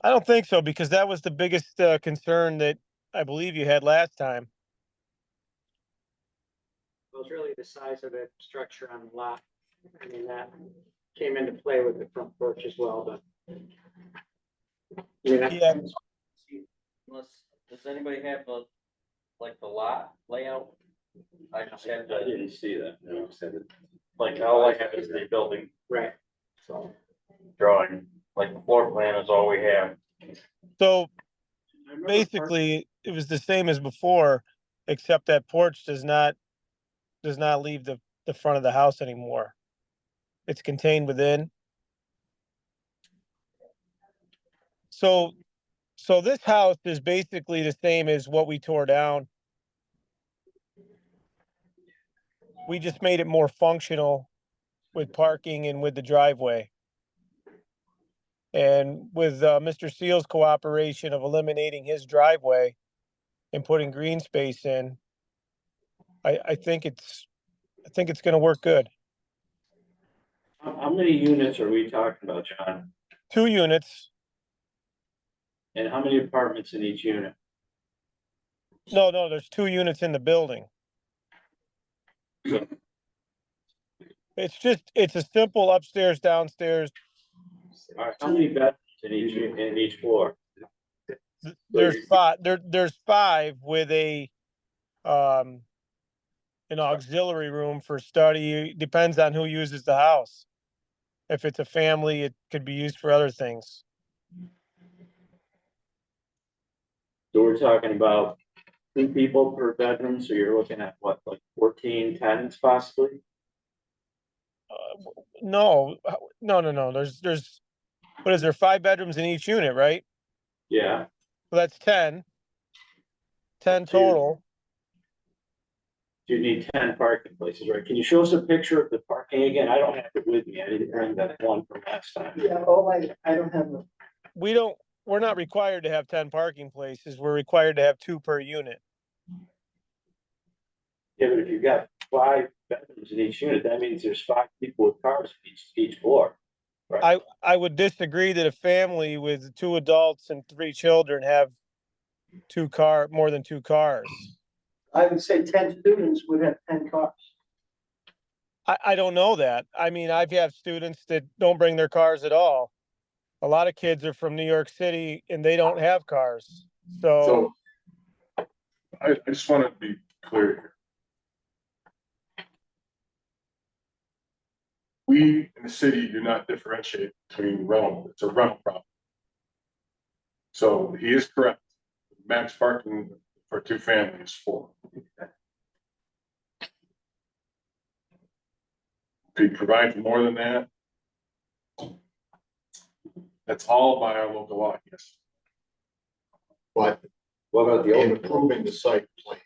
Speaker 11: I don't think so, because that was the biggest concern that I believe you had last time.
Speaker 5: It was really the size of the structure on the lot. I mean, that came into play with the front porch as well, but.
Speaker 11: Yeah.
Speaker 8: Does anybody have the lot layout? I just had
Speaker 3: I
Speaker 8: the,
Speaker 3: didn't see that. No,
Speaker 8: like, all I have is the building
Speaker 5: Right.
Speaker 3: So.
Speaker 8: drawing, like the floor plan is all we have.
Speaker 11: So basically, it was the same as before, except that porch does not leave the front of the house anymore. It's contained within. So this house is basically the same as what we tore down. We just made it more functional with parking and with the driveway. And with Mr. Seal's cooperation of eliminating his driveway and putting green space in, I think it's gonna work good.
Speaker 3: How many units are we talking about, John?
Speaker 11: 2 units.
Speaker 3: And how many apartments in each unit?
Speaker 11: No, there's 2 units in the building. It's a simple upstairs, downstairs.
Speaker 3: All right, how many bedrooms in each floor?
Speaker 11: There's 5, there's 5 with a, an auxiliary room for study. Depends on who uses the house. If it's a family, it could be used for other things.
Speaker 3: So we're talking about 2 people per bedroom, so you're looking at what, like 14 tenants possibly?
Speaker 11: No, there's, what is there, 5 bedrooms in each unit, right?
Speaker 3: Yeah,
Speaker 11: So that's 10. 10
Speaker 3: So you're-
Speaker 11: total.
Speaker 3: you need 10 parking places, right? Can you show us a picture of the parking again? I don't have it with me. I didn't bring that one from last time.
Speaker 7: Yeah, I don't have the.
Speaker 11: We're not required to have 10 parking places. We're required to have 2 per unit.
Speaker 3: Yeah, but if you've got 5 bedrooms in each unit, that means there's 5 people with cars in each floor.
Speaker 11: I would disagree that a family with 2 adults and 3 children have more than 2 cars.
Speaker 7: I would say 10 students would have 10 cars.
Speaker 11: I don't know that. I mean, I've had students that don't bring their cars at all. A lot of kids are from New York City and they don't have cars. So
Speaker 1: I just want to be clear here. We in the city do not differentiate between rental, it's a rental problem. So he is correct. Max parking for 2 families, 4. If he provides more than that, that's all by our local law, yes.
Speaker 10: But
Speaker 3: What about the
Speaker 10: in
Speaker 3: open?
Speaker 10: approving the site plan,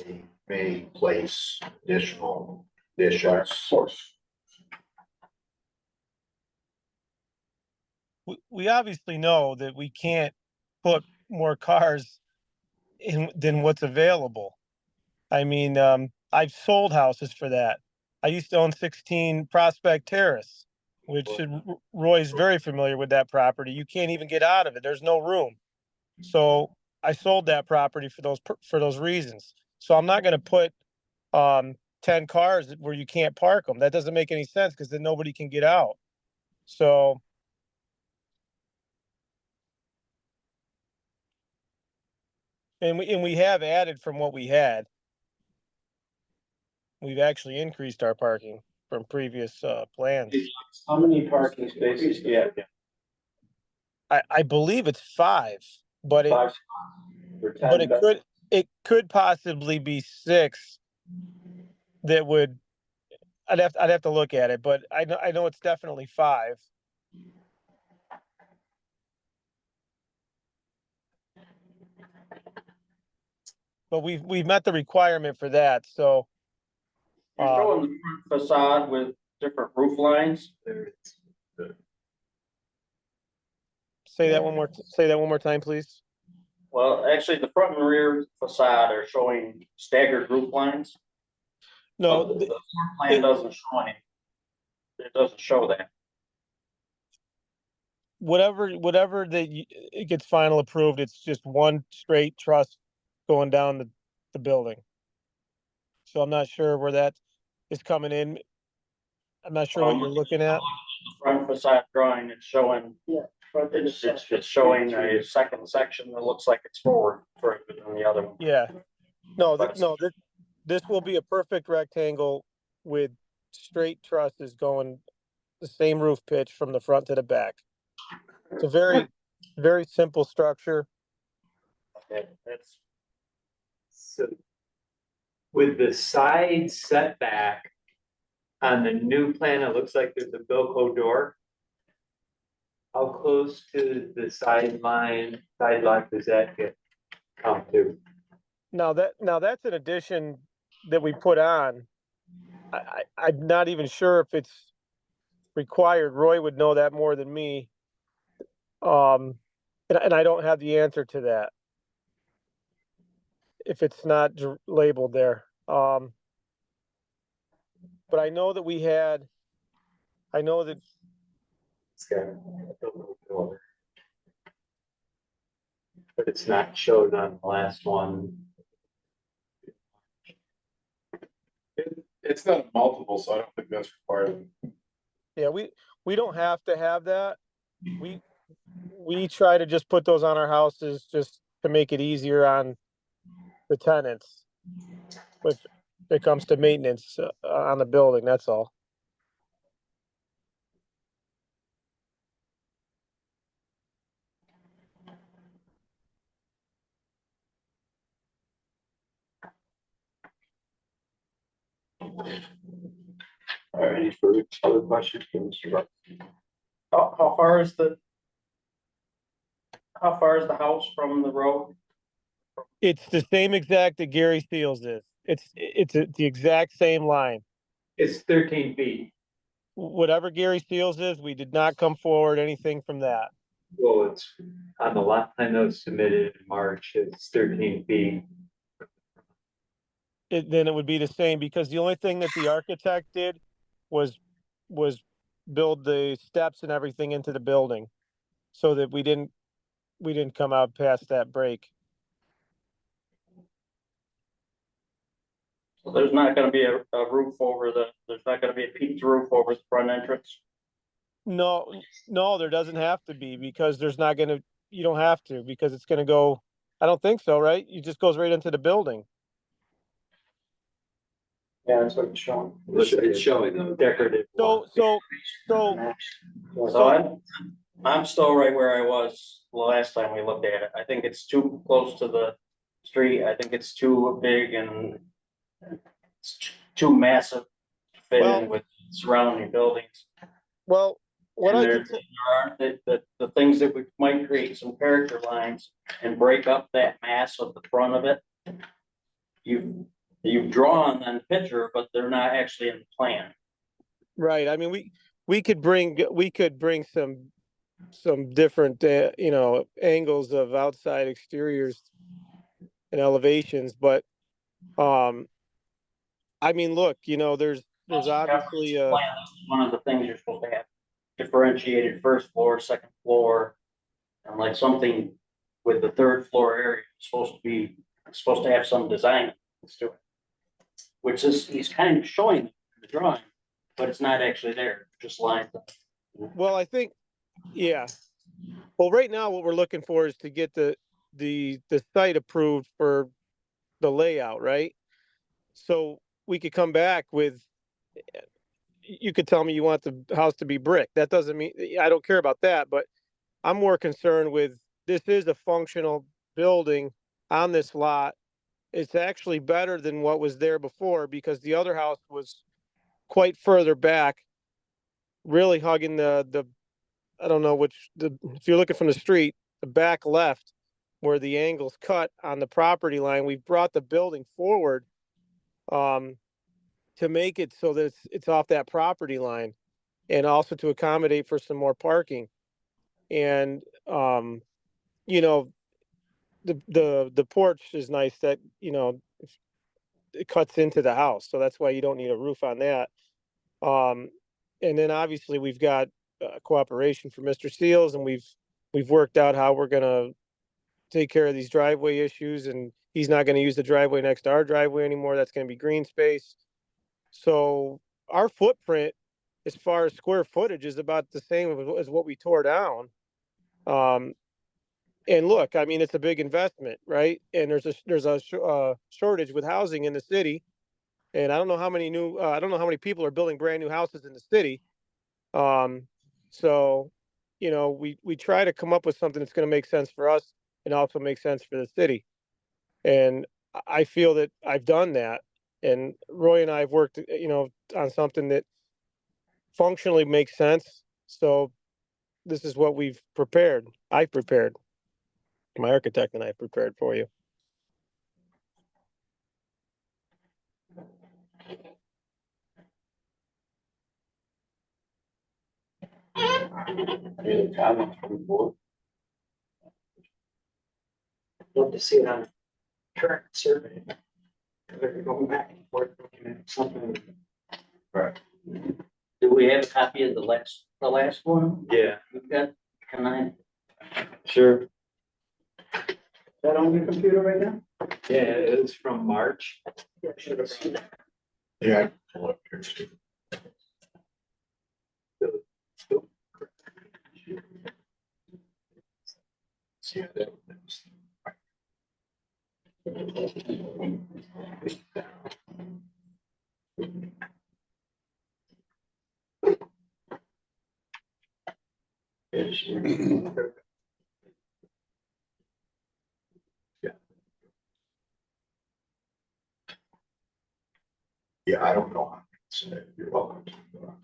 Speaker 10: we may place additional
Speaker 1: Of
Speaker 10: additions.
Speaker 1: course.
Speaker 11: we obviously know that we can't put more cars in than what's available. I mean, I've sold houses for that. I used to own 16 Prospect Terrace, which Roy's very familiar with that property. You can't even get out of it. There's no room. So I sold that property for those reasons. So I'm not going to put 10 cars where you can't park them. That doesn't make any sense because then nobody can get out. So and we have added from what we had. We've actually increased our parking from previous plans.
Speaker 3: How many parking spaces do you have?
Speaker 11: I believe it's 5, but
Speaker 3: 5 for 10
Speaker 11: but
Speaker 3: bedrooms?
Speaker 11: it could possibly be 6 that would, I'd have to look at it, but I know it's definitely 5. But we've met the requirement for that, so
Speaker 8: You're showing the front facade with different roof lines.
Speaker 11: say that one more time, please.
Speaker 8: Well, actually, the front and rear facade are showing staggered roof lines.
Speaker 11: No,
Speaker 8: But the floor plan doesn't show any. It doesn't show that.
Speaker 11: whatever it gets final approved, it's just one straight truss going down the building. So I'm not sure where that is coming in. I'm not sure what you're looking at.
Speaker 8: The front facade drawing, it's showing, it's showing a second section that looks like it's further than the other one.
Speaker 11: Yeah. No, this will be a perfect rectangle with straight trusses going the same roof pitch from the front to the back. It's a very, very simple structure.
Speaker 8: Okay, that's
Speaker 12: So with the side setback on the new plan, it looks like there's a Bilco door. How close to the side lot does that get come to?
Speaker 11: Now that's an addition that we put on. I'm not even sure if it's required. Roy would know that more than me. And I don't have the answer to that. If it's not labeled there. But I know that I know that,
Speaker 12: It's got a buildable door. But it's not showed on the last one.
Speaker 1: It's not multiple, so I don't think that's required.
Speaker 11: yeah, we don't have to have that. We try to just put those on our houses just to make it easier on the tenants. If it comes to maintenance on the building, that's all.
Speaker 3: All right, any further other questions for Mr. Rupp?
Speaker 8: How far is the house from the road?
Speaker 11: It's the same exact that Gary Seals is. It's the exact same line.
Speaker 12: It's 13 feet.
Speaker 11: Whatever Gary Seals is, we did not come forward anything from that.
Speaker 12: Well, it's on the last time that was submitted in March, it's 13 feet.
Speaker 11: Then it would be the same, because the only thing that the architect did was build the steps and everything into the building, so that we didn't come out past that break.
Speaker 8: So there's not gonna be a roof over there's not gonna be a peaked roof over the front entrance?
Speaker 11: No, there doesn't have to be, because you don't have to, because it's gonna go, I don't think so, right? It just goes right into the building.
Speaker 3: Yeah, that's what it's showing.
Speaker 12: It's showing the decorative.
Speaker 11: So
Speaker 8: I'm still right where I was the last time we looked at it. I think it's too close to the street. I think it's too big and it's too massive to fit in with surrounding buildings.
Speaker 11: Well, what
Speaker 8: And
Speaker 11: I
Speaker 8: there
Speaker 11: could say,
Speaker 8: are the things that we might create some character lines and break up that mass of the front of it. You've drawn on the picture, but they're not actually in the plan.
Speaker 11: right, I mean, we could bring some different, angles of outside exteriors and elevations, but, I mean, look, there's obviously,
Speaker 8: One of the things you're supposed to have differentiated first floor, second floor. And like something with the third floor area, supposed to have some design to it. Which is, he's kind of showing in the drawing, but it's not actually there, just lines.
Speaker 11: well, I think, yeah. Well, right now, what we're looking for is to get the site approved for the layout, right? So we could come back with, you could tell me you want the house to be brick. That doesn't mean, I don't care about that, but I'm more concerned with, this is a functional building on this lot. It's actually better than what was there before, because the other house was quite further back, really hugging the I don't know if you're looking from the street, the back left, where the angle's cut on the property line. We've brought the building forward to make it so that it's off that property line, and also to accommodate for some more parking. And the porch is nice that, it cuts into the house, so that's why you don't need a roof on that. And then obviously we've got cooperation from Mr. Seals, and we've worked out how we're gonna take care of these driveway issues, and he's not gonna use the driveway next to our driveway anymore. That's gonna be green space. So our footprint, as far as square footage, is about the same as what we tore down. And look, I mean, it's a big investment, right? And there's a shortage with housing in the city. And I don't know how many people are building brand new houses in the city. So, we try to come up with something that's going to make sense for us and also make sense for the city. And I feel that I've done that. And Roy and I have worked, on something that functionally makes sense. So this is what I've prepared. My architect and I prepared for you.
Speaker 3: Any comments from the board?
Speaker 7: Love to see it on a current survey. They're going back and forth, looking at something.
Speaker 8: Do we have a copy of the last one?
Speaker 12: Yeah,
Speaker 8: We've got, can I?
Speaker 12: sure.
Speaker 5: Is that on your computer right now?
Speaker 12: Yeah, it was from March.
Speaker 5: Yeah, should have seen that.
Speaker 10: Yeah. I can pull up here too. Yeah, that was- Yeah, I don't know. So you're welcome.
Speaker 7: Well,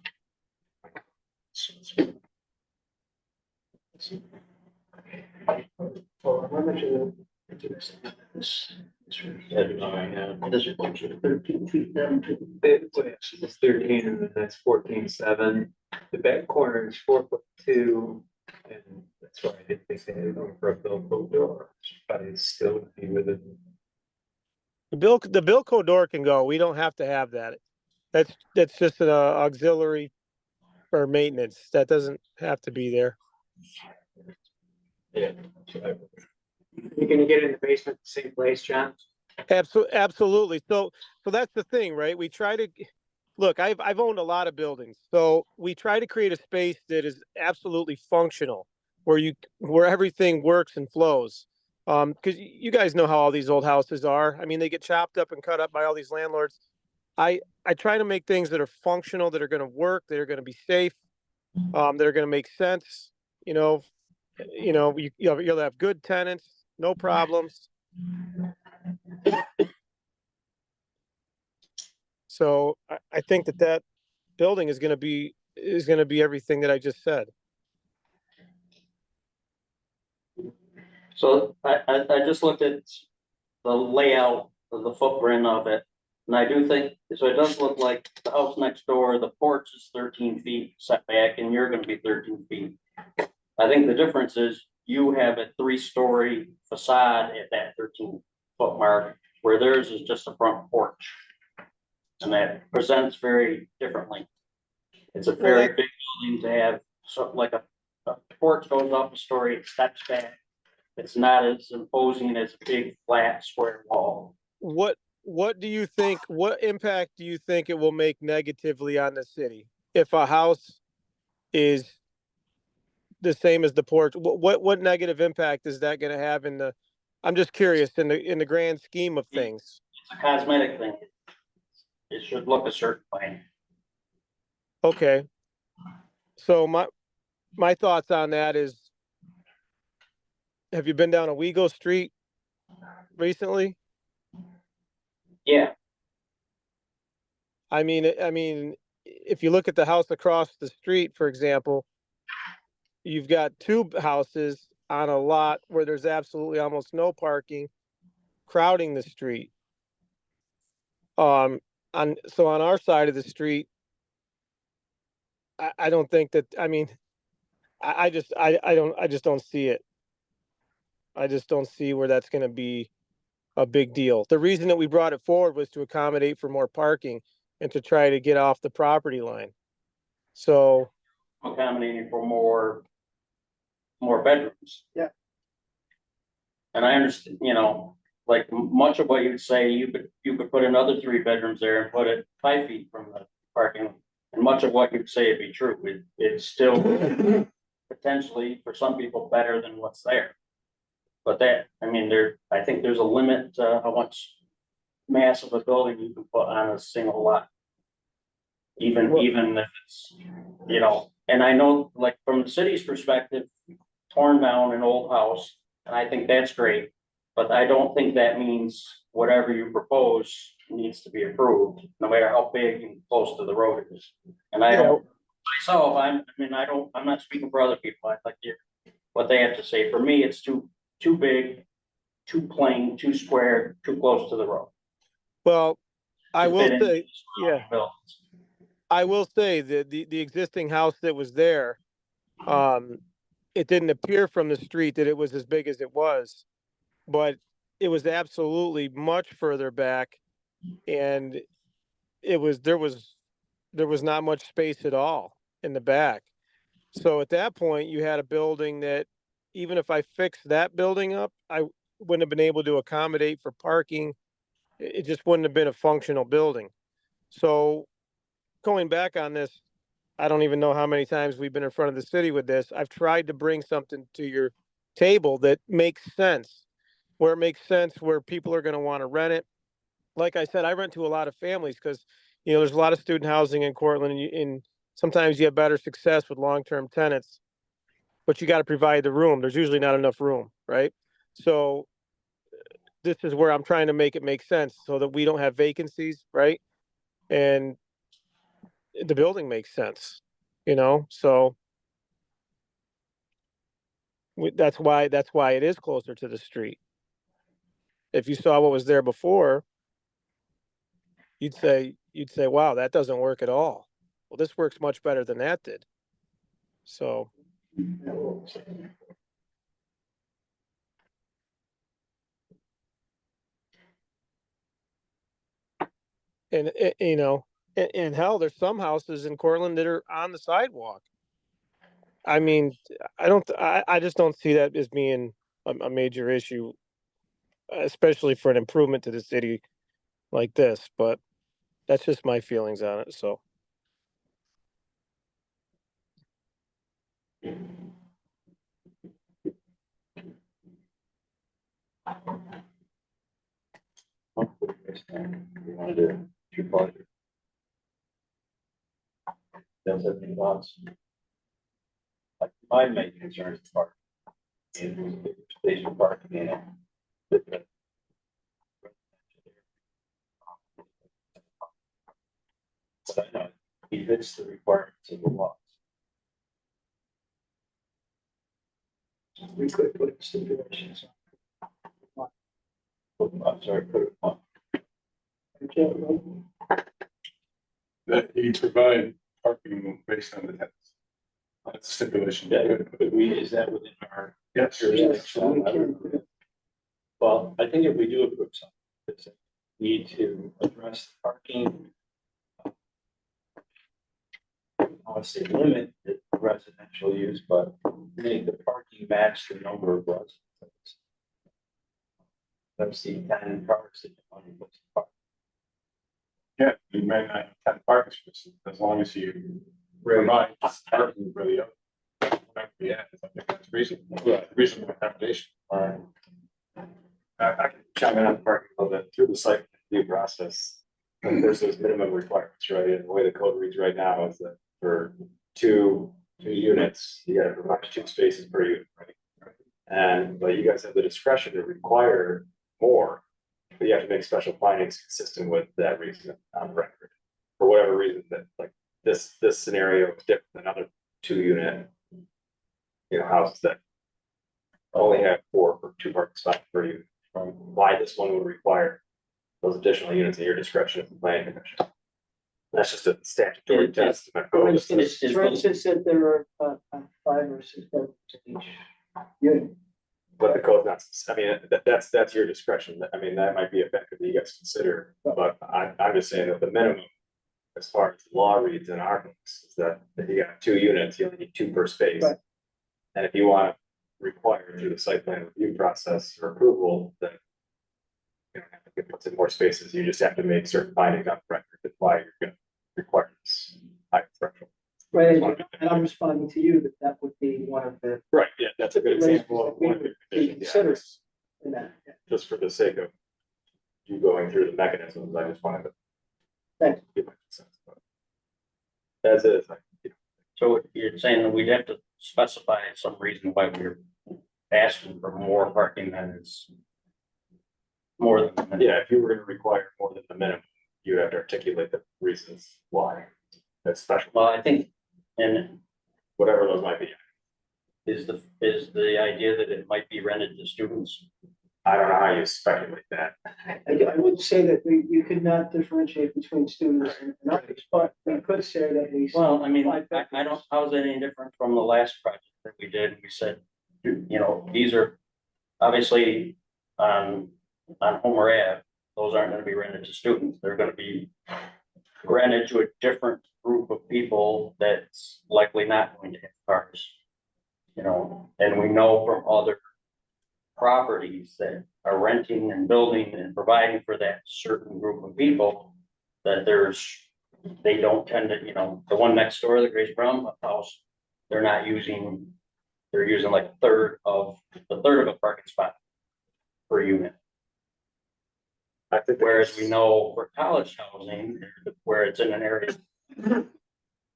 Speaker 7: how much of
Speaker 8: This is 13 feet down to.
Speaker 12: It's 13 and then that's 14.7. The back corner is 4'2", and that's why I didn't think they had going for a Bilco door, but it's still be within.
Speaker 11: The Bilco door can go. We don't have to have that. That's just an auxiliary for maintenance. That doesn't have to be there.
Speaker 12: Yeah.
Speaker 7: You're gonna get in the basement, the same place, John?
Speaker 11: Absolutely. So that's the thing, right? We try to look. I've owned a lot of buildings, so we try to create a space that is absolutely functional, where everything works and flows. Because you guys know how all these old houses are. I mean, they get chopped up and cut up by all these landlords. I try to make things that are functional, that are going to work, that are going to be safe, that are going to make sense. You'll have good tenants, no problems. So I think that building is going to be everything that I just said.
Speaker 8: So I just looked at the layout of the footprint of it. And I do think, so it does look like the house next door, the porch is 13 feet setback and you're gonna be 13 feet. I think the difference is you have a 3-story facade at that 13-foot mark, where theirs is just a front porch. And that presents very differently. It's a very big building to have, so like a porch goes up a story, it steps back. It's not as imposing as a big flat square wall.
Speaker 11: What do you think? What impact do you think it will make negatively on the city if a house is the same as the porch? What negative impact is that going to have in the? I'm just curious in the grand scheme of things.
Speaker 8: It's a cosmetic thing. It should look a certain way.
Speaker 11: Okay. So my thoughts on that is, have you been down Owego Street recently?
Speaker 8: Yeah,
Speaker 11: I mean, if you look at the house across the street, for example, you've got 2 houses on a lot where there's absolutely almost no parking, crowding the street. On our side of the street, I don't think that. I mean, I just don't see it. I just don't see where that's going to be a big deal. The reason that we brought it forward was to accommodate for more parking and to try to get off the property line. So
Speaker 8: accommodating for more bedrooms.
Speaker 5: Yeah.
Speaker 8: And I understand, like much of what you'd say, you could put another 3 bedrooms there and put it 5 feet from the parking. And much of what you'd say would be true. It's still potentially for some people better than what's there. But I think there's a limit to how much mass of a building you can put on a single lot. Even if it's, and I know, like, from the city's perspective, torn down an old house, and I think that's great. But I don't think that means whatever you propose needs to be approved, no matter how big and close to the road it is. And I don't, myself, I'm not speaking for other people. I'd like to hear what they have to say. For me, it's too big, too plain, too square, too close to the road.
Speaker 11: Well, I will
Speaker 8: Fit in
Speaker 11: say, yeah.
Speaker 8: buildings.
Speaker 11: I will say that the existing house that was there, it didn't appear from the street that it was as big as it was, but it was absolutely much further back, and there was not much space at all in the back. So at that point, you had a building that, even if I fixed that building up, I wouldn't have been able to accommodate for parking. It just wouldn't have been a functional building. So going back on this, I don't even know how many times we've been in front of the city with this. I've tried to bring something to your table that makes sense, where it makes sense, where people are going to want to rent it. Like I said, I rent to a lot of families because, there's a lot of student housing in Cortland, and sometimes you have better success with long-term tenants, but you got to provide the room. There's usually not enough room, right? So this is where I'm trying to make it make sense so that we don't have vacancies, right? And the building makes sense, so that's why it is closer to the street. If you saw what was there before, you'd say, wow, that doesn't work at all. Well, this works much better than that did. So, and and hell, there's some houses in Cortland that are on the sidewalk. I mean, I just don't see that as being a major issue, especially for an improvement to the city like this, but that's just my feelings on it, so.
Speaker 3: We want to do two projects. Don't have any thoughts. Like my main concern is parking. And space for parking in it. But I know he fits the requirements of the law.
Speaker 7: We could put stipulations.
Speaker 3: I'm sorry, put it on.
Speaker 1: That you provide parking based on the tenants. That's a stipulation.
Speaker 3: Yeah, but is that within our?
Speaker 1: Yes.
Speaker 3: Jurisdiction? Well, I think if we do approve something, we need to address the parking. Obviously limit the residential use, but make the parking match the number of residents. I've seen 10 cars that you want to park.
Speaker 1: Yeah, you might not have 10 parking spaces, as long as you provide parking for the other. Yeah, I think that's reasonable.
Speaker 3: Yeah.
Speaker 1: Reasonable accommodation.
Speaker 9: I can chime in on the parking a little bit through the site review process. And there's those minimum requirements, right? And the way the code reads right now is that for two units, you gotta provide 2 spaces per unit, right? But you guys have the discretion to require more, but you have to make special findings consistent with that reason on record. For whatever reason that like this scenario is different than other 2-unit, houses that only have 4 or 2 parking spots per unit. Why this one would require those additional units at your discretion as the planning commission. That's just a statutory test.
Speaker 7: For instance, said there are 5 or 6 bedrooms in each unit.
Speaker 9: But the code's not, I mean, that's your discretion. I mean, that might be a factor that you guys consider, but I'm just saying that the minimum, as far as the law reads in our books, is that if you got 2 units, you only need 2 per space.
Speaker 7: Right.
Speaker 9: And if you want to require through the site plan review process or approval, then you don't have to put in more spaces. You just have to make certain findings on record that's why you're going to require this high threshold.
Speaker 7: Right, and I'm responding to you that would be one of the.
Speaker 9: Right, yeah, that's a good example of one of the conditions, yeah.
Speaker 7: Considered in that. Yeah.
Speaker 9: Just for the sake of you going through the mechanisms, I just wanted to.
Speaker 7: Thanks.
Speaker 9: Give my sense, but as is,
Speaker 8: So you're saying that we'd have to specify some reason why we're asking for more parking than is more than the minimum.
Speaker 9: yeah, if you were gonna require more than the minimum, you have to articulate the reasons why. That's special,
Speaker 8: Well, I think, and
Speaker 9: whatever those might be.
Speaker 8: is the idea that it might be rented to students?
Speaker 12: I don't know how you speculate that.
Speaker 7: I would say that you could not differentiate between students and others, but we could say that we.
Speaker 8: Well, I mean, I don't, how is that any different from the last project that we did? We said, you know, these are obviously on Homer Ave, those aren't gonna be rented to students. They're gonna be rented to a different group of people that's likely not going to have cars. You know, and we know from other properties that are renting and building and providing for that certain group of people, that they don't tend to, you know, the one next door, the Grace Brown house, they're using like a third of a parking spot per unit.
Speaker 12: I think.
Speaker 8: Whereas we know for college housing, where it's in an area,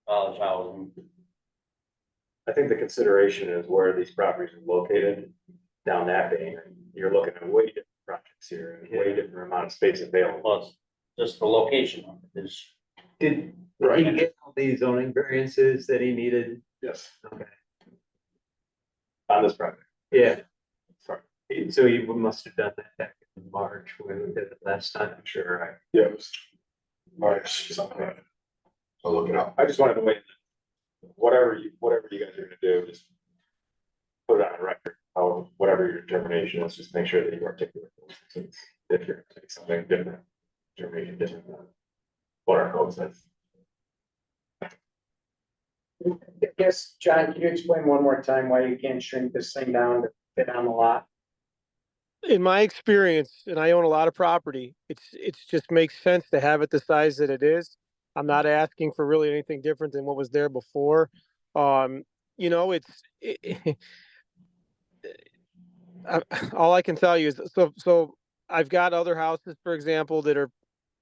Speaker 8: college housing,
Speaker 12: I think the consideration is where these properties are located down that bay. You're looking at way different projects here, and way different amount of space available.
Speaker 8: plus just the location of it is.
Speaker 12: Did
Speaker 1: Right.
Speaker 12: he get all these zoning variances that he needed?
Speaker 1: Yes.
Speaker 12: Okay.
Speaker 1: On this project.
Speaker 12: Yeah. Sorry. So you must have done that back in March when we did it last time, I'm sure, right?
Speaker 1: Yeah, it was March, something like that.
Speaker 10: I'll look it up.
Speaker 12: I just wanted to wait. Whatever you guys are gonna do, just put it on record, or whatever your determination is, just make sure that you articulate those things. If you're taking something different, determination different than what our code says.
Speaker 3: I guess, John, can you explain one more time why you can't shrink this thing down to fit on the lot?
Speaker 11: In my experience, and I own a lot of property, it's just makes sense to have it the size that it is. I'm not asking for really anything different than what was there before. You know, all I can tell you is, so I've got other houses, for example, that are,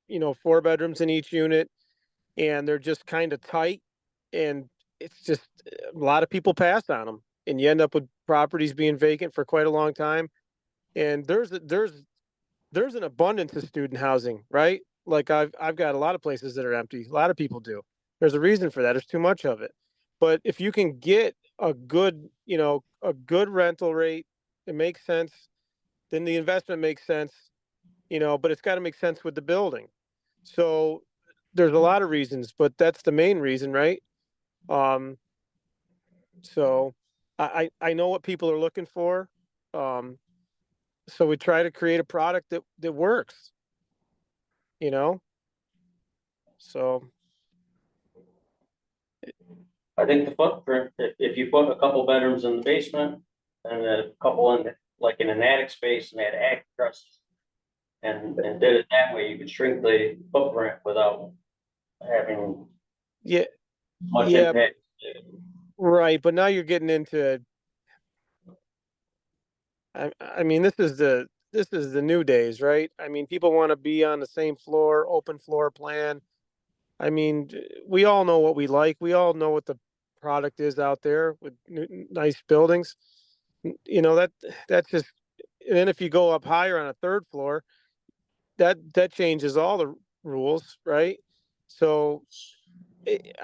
Speaker 11: you know, 4 bedrooms in each unit, and they're just kind of tight, and it's just a lot of people pass on them, and you end up with properties being vacant for quite a long time. And there's an abundance of student housing, right? Like I've got a lot of places that are empty. A lot of people do. There's a reason for that. There's too much of it. But if you can get a good, you know, a good rental rate, it makes sense. Then the investment makes sense, you know, but it's got to make sense with the building. So there's a lot of reasons, but that's the main reason, right? So I know what people are looking for. So we try to create a product that works, you know? So.
Speaker 8: I think the footprint, if you put a couple bedrooms in the basement and a couple in, like in an attic space and had attic trusses and did it that way, you could shrink the footprint without having
Speaker 11: Yeah,
Speaker 8: much
Speaker 11: yeah,
Speaker 8: impact.
Speaker 11: right. But now you're getting into, I mean, this is the new days, right? I mean, people want to be on the same floor, open floor plan. I mean, we all know what we like. We all know what the product is out there with nice buildings. You know, that's just, and then if you go up higher on a 3rd floor, that changes all the rules, right? So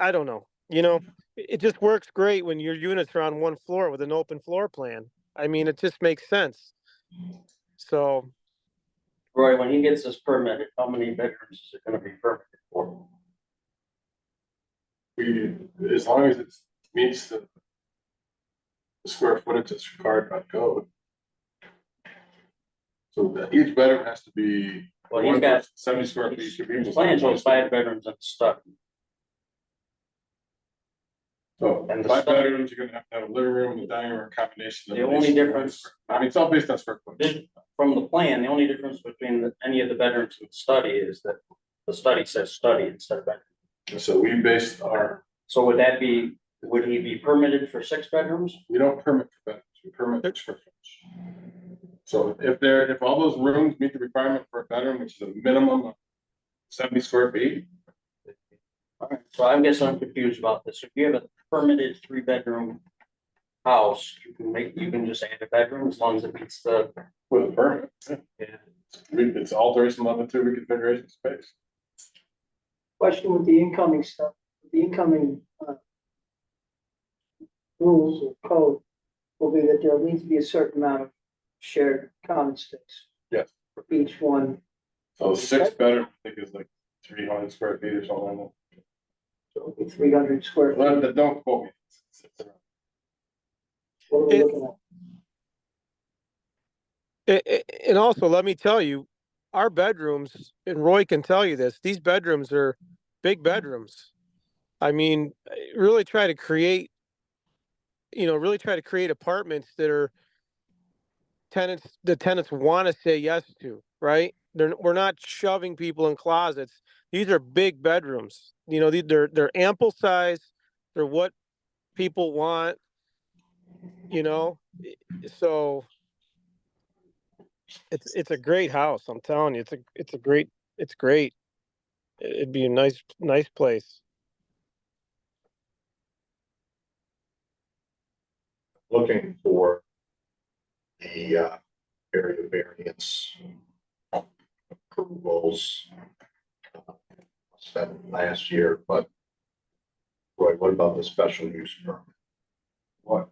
Speaker 11: I don't know, you know, it just works great when your units are on one floor with an open floor plan. I mean, it just makes sense. So.
Speaker 8: Roy, when he gets this permitted, how many bedrooms is it gonna be permitted for?
Speaker 1: As long as it meets the square footage that's required by code. So that each bedroom has to be.
Speaker 8: Well, he's got
Speaker 1: 70 square feet.
Speaker 8: His plan shows 5 bedrooms and stuff.
Speaker 1: So
Speaker 8: And the
Speaker 1: 5
Speaker 8: study-
Speaker 1: bedrooms, you're gonna have to have a living room and a dining room, a combination.
Speaker 8: The only difference-
Speaker 1: I mean, it's all based on square footage.
Speaker 8: From the plan, the only difference between any of the bedrooms in the study is that the study says study instead of bedroom.
Speaker 1: So we based our,
Speaker 8: So would he be permitted for 6 bedrooms?
Speaker 1: we don't permit for bedrooms, we permit for square footage. So if all those rooms meet the requirement for a bedroom, which is a minimum of 70 square feet.
Speaker 8: Alright, so I guess I'm confused about this. If you have a permitted 3-bedroom house, you can just add a bedroom as long as it meets the.
Speaker 1: With a permit.
Speaker 12: Yeah.
Speaker 1: It's alteration level 2 reconfiguration space.
Speaker 7: Question with the incoming stuff, the incoming, rules or code will be that there needs to be a certain amount of shared common space.
Speaker 1: Yes.
Speaker 7: For each one,
Speaker 1: So 6 bedroom, I think is like 300 square feet or something like
Speaker 7: so it'll be 300 square
Speaker 1: that.
Speaker 7: feet.
Speaker 1: Don't quote me.
Speaker 7: What are we
Speaker 11: It-
Speaker 7: looking at?
Speaker 11: And also, let me tell you, our bedrooms, and Roy can tell you this, these bedrooms are big bedrooms. I mean, really try to create, really try to create apartments that are the tenants want to say yes to, right? We're not shoving people in closets. These are big bedrooms. They're ample size. They're what people want, you know. So it's a great house. I'm telling you, it's great. It'd be a nice place.
Speaker 10: Looking for the area variance approvals. That last year, but Roy, what about the special use permit? What?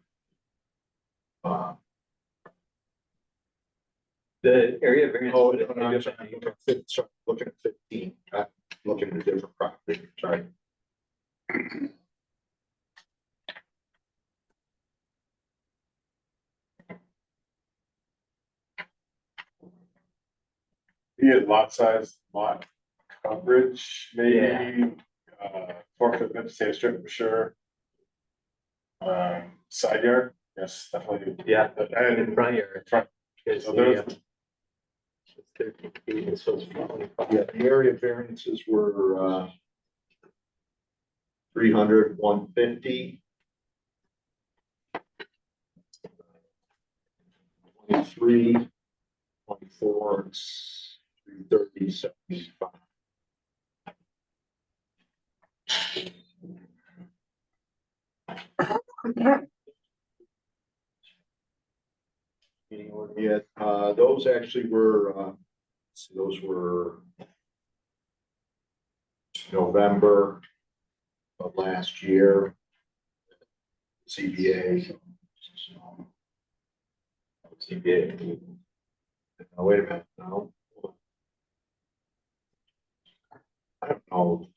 Speaker 12: The area variance.
Speaker 10: Oh, no, I'm sorry, looking at 15, looking at a different property, sorry.
Speaker 1: Be it lot size, lot coverage, maybe, 4 foot vegetative strip for sure. Side yard, yes, definitely.
Speaker 12: Yeah,
Speaker 1: And
Speaker 12: in front yard.
Speaker 1: front.
Speaker 12: Because
Speaker 1: So
Speaker 12: the,
Speaker 1: there's,
Speaker 12: 13 feet, and so it's 25.
Speaker 10: Yeah, the area variances were 300, 150. 23, 24, it's 330, 75. Yeah, those actually were, those were November of last year. CBA. CBA. Now, wait a minute, no. I don't know.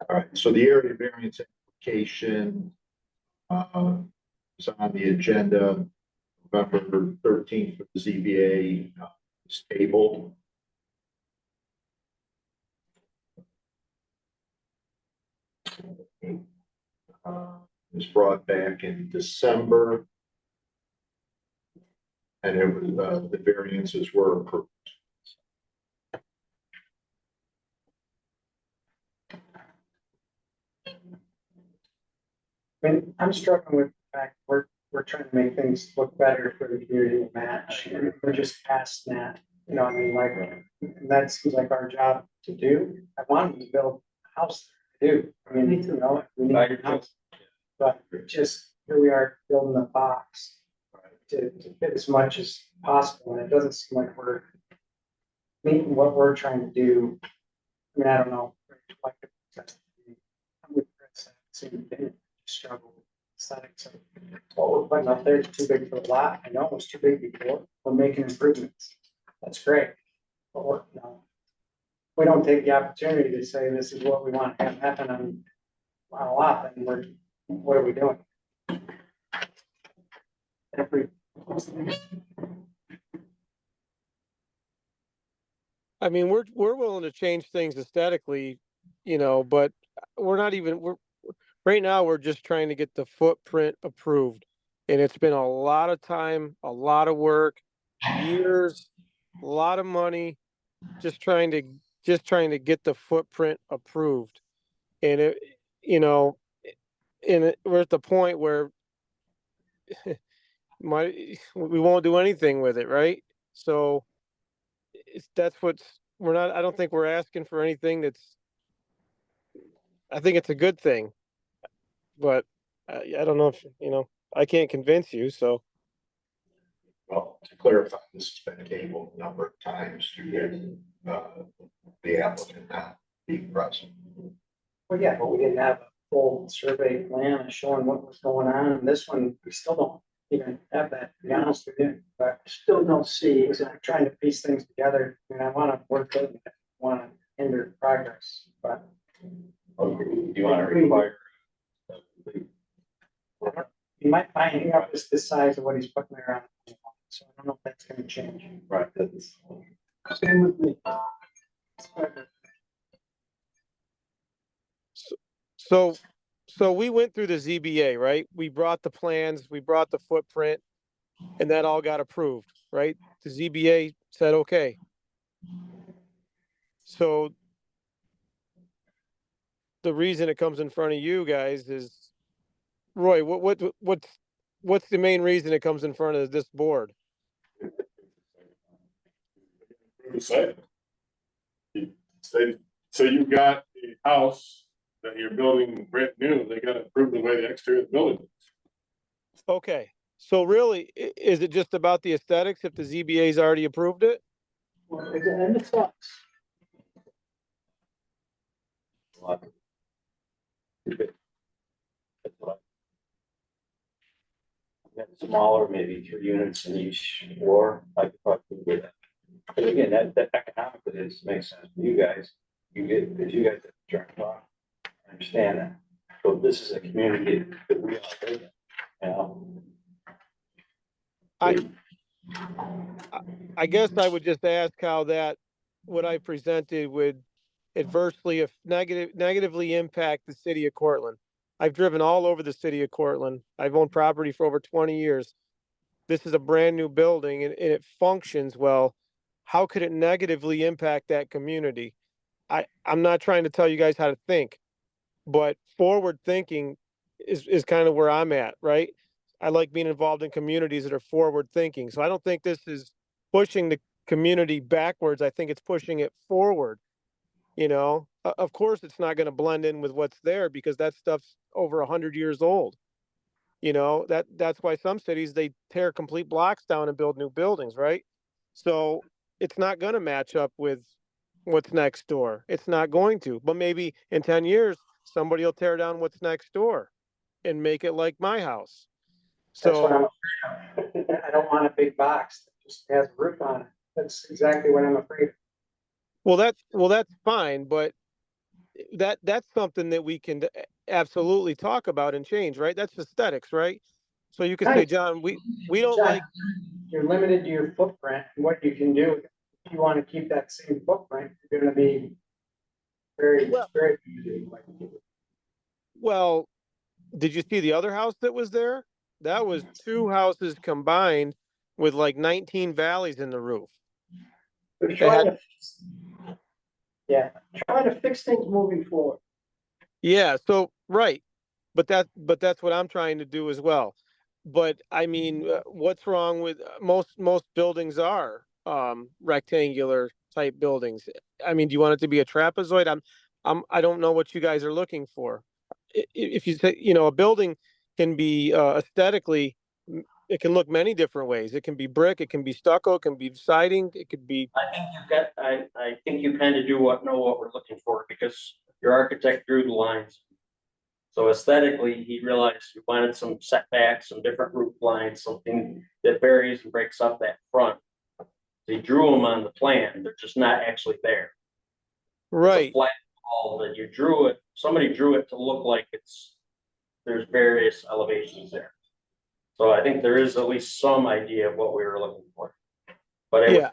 Speaker 10: All right, so the area variance application is on the agenda, November 13th for the ZBA is tabled. Was brought back in December. And it was, the variances were approved.
Speaker 5: I mean, I'm struggling with the fact we're trying to make things look better for the community to match, and we're just past that. You know, I mean, like, and that seems like our job to do. I want them to build a house to do. I mean, you know, we need a house. But just, here we are building a box to fit as much as possible, and it doesn't seem like we're meeting what we're trying to do. I mean, I don't know. I'm with Chris, same thing, struggle with aesthetics. What we're putting up there is too big for the lot. I know it was too big before. We're making improvements. That's great. But we're, you know, we don't take the opportunity to say this is what we want to have happen on a lot, then what are we doing?
Speaker 11: I mean, we're willing to change things aesthetically, but right now we're just trying to get the footprint approved. And it's been a lot of time, a lot of work, years, a lot of money, just trying to get the footprint approved. And we're at the point where we won't do anything with it, right? So I don't think we're asking for anything I think it's a good thing, but I don't know if, I can't convince you, so.
Speaker 10: Well, to clarify, this has been tabled a number of times to get the applicant not being present.
Speaker 5: Well, yeah, but we didn't have
Speaker 3: full survey plan showing what was going on, and this one, we still don't even have that, to be honest with you, but
Speaker 7: Still don't see
Speaker 3: because I'm
Speaker 7: exactly.
Speaker 3: trying to piece things together, and I wanna work with it, wanna hinder progress, but.
Speaker 8: Do you want to require?
Speaker 3: You might find out just the size of what he's putting there on, so I don't know if that's gonna change.
Speaker 8: Right.
Speaker 7: Same with me.
Speaker 11: So, so we went through the ZBA, right? We brought the plans, we brought the footprint, and that all got approved, right? The ZBA said, okay. So the reason it comes in front of you guys is, Roy, what's the main reason it comes in front of this board?
Speaker 1: Site. So you've got a house that you're building brand new, they gotta approve the way the exterior of the building is.
Speaker 11: Okay, so really, is it just about the aesthetics if the ZBA's already approved it?
Speaker 7: Well, and it's not.
Speaker 8: Smaller, maybe 3 units in each floor, I could probably do that. But again, that economically is, makes sense for you guys. You get, because you guys have to turn it off. I understand that. So this is a community that we all live in, you know?
Speaker 11: I guess I would just ask how that, what I presented would adversely, negatively impact the city of Cortland. I've driven all over the city of Cortland. I've owned property for over 20 years. This is a brand new building and it functions well. How could it negatively impact that community? I'm not trying to tell you guys how to think, but forward thinking is kind of where I'm at, right? I like being involved in communities that are forward thinking. So I don't think this is pushing the community backwards. I think it's pushing it forward. You know, of course, it's not going to blend in with what's there because that stuff's over 100 years old. You know, that's why some cities, they tear complete blocks down and build new buildings, right? So it's not going to match up with what's next door. It's not going to, but maybe in 10 years, somebody will tear down what's next door and make it like my house.
Speaker 3: That's what
Speaker 11: So,
Speaker 3: I'm afraid of. I don't want a big box that just has a roof on it. That's exactly what I'm afraid of.
Speaker 11: well, that's fine, but that's something that we can absolutely talk about and change, right? That's aesthetics, right? So you could say,
Speaker 3: Right.
Speaker 11: John, we don't
Speaker 3: John,
Speaker 11: like,
Speaker 3: you're limited to your footprint and what you can do. If you want to keep that same footprint, you're gonna be very,
Speaker 11: Well-
Speaker 3: very.
Speaker 11: well, did you see the other house that was there? That was 2 houses combined with like 19 valleys in the roof.
Speaker 7: We're
Speaker 11: They
Speaker 7: trying
Speaker 11: had,
Speaker 7: to, yeah, trying to fix things moving forward.
Speaker 11: yeah, so, right. But that's what I'm trying to do as well. But I mean, what's wrong with most buildings are rectangular type buildings. I mean, do you want it to be a trapezoid? I don't know what you guys are looking for. If you say, you know, a building can be aesthetically, it can look many different ways. It can be brick, it can be stucco, it can be siding, it could be.
Speaker 8: I think you kind of know what we're looking for because your architect drew the lines. So aesthetically, he realized he wanted some setbacks, some different roof lines, something that varies and breaks up that front. They drew them on the plan, they're just not actually there. It's a
Speaker 11: Right.
Speaker 8: flat wall that you drew it, somebody drew it to look like there's various elevations there. So I think there is at least some idea of what we were looking for. But
Speaker 11: Yeah.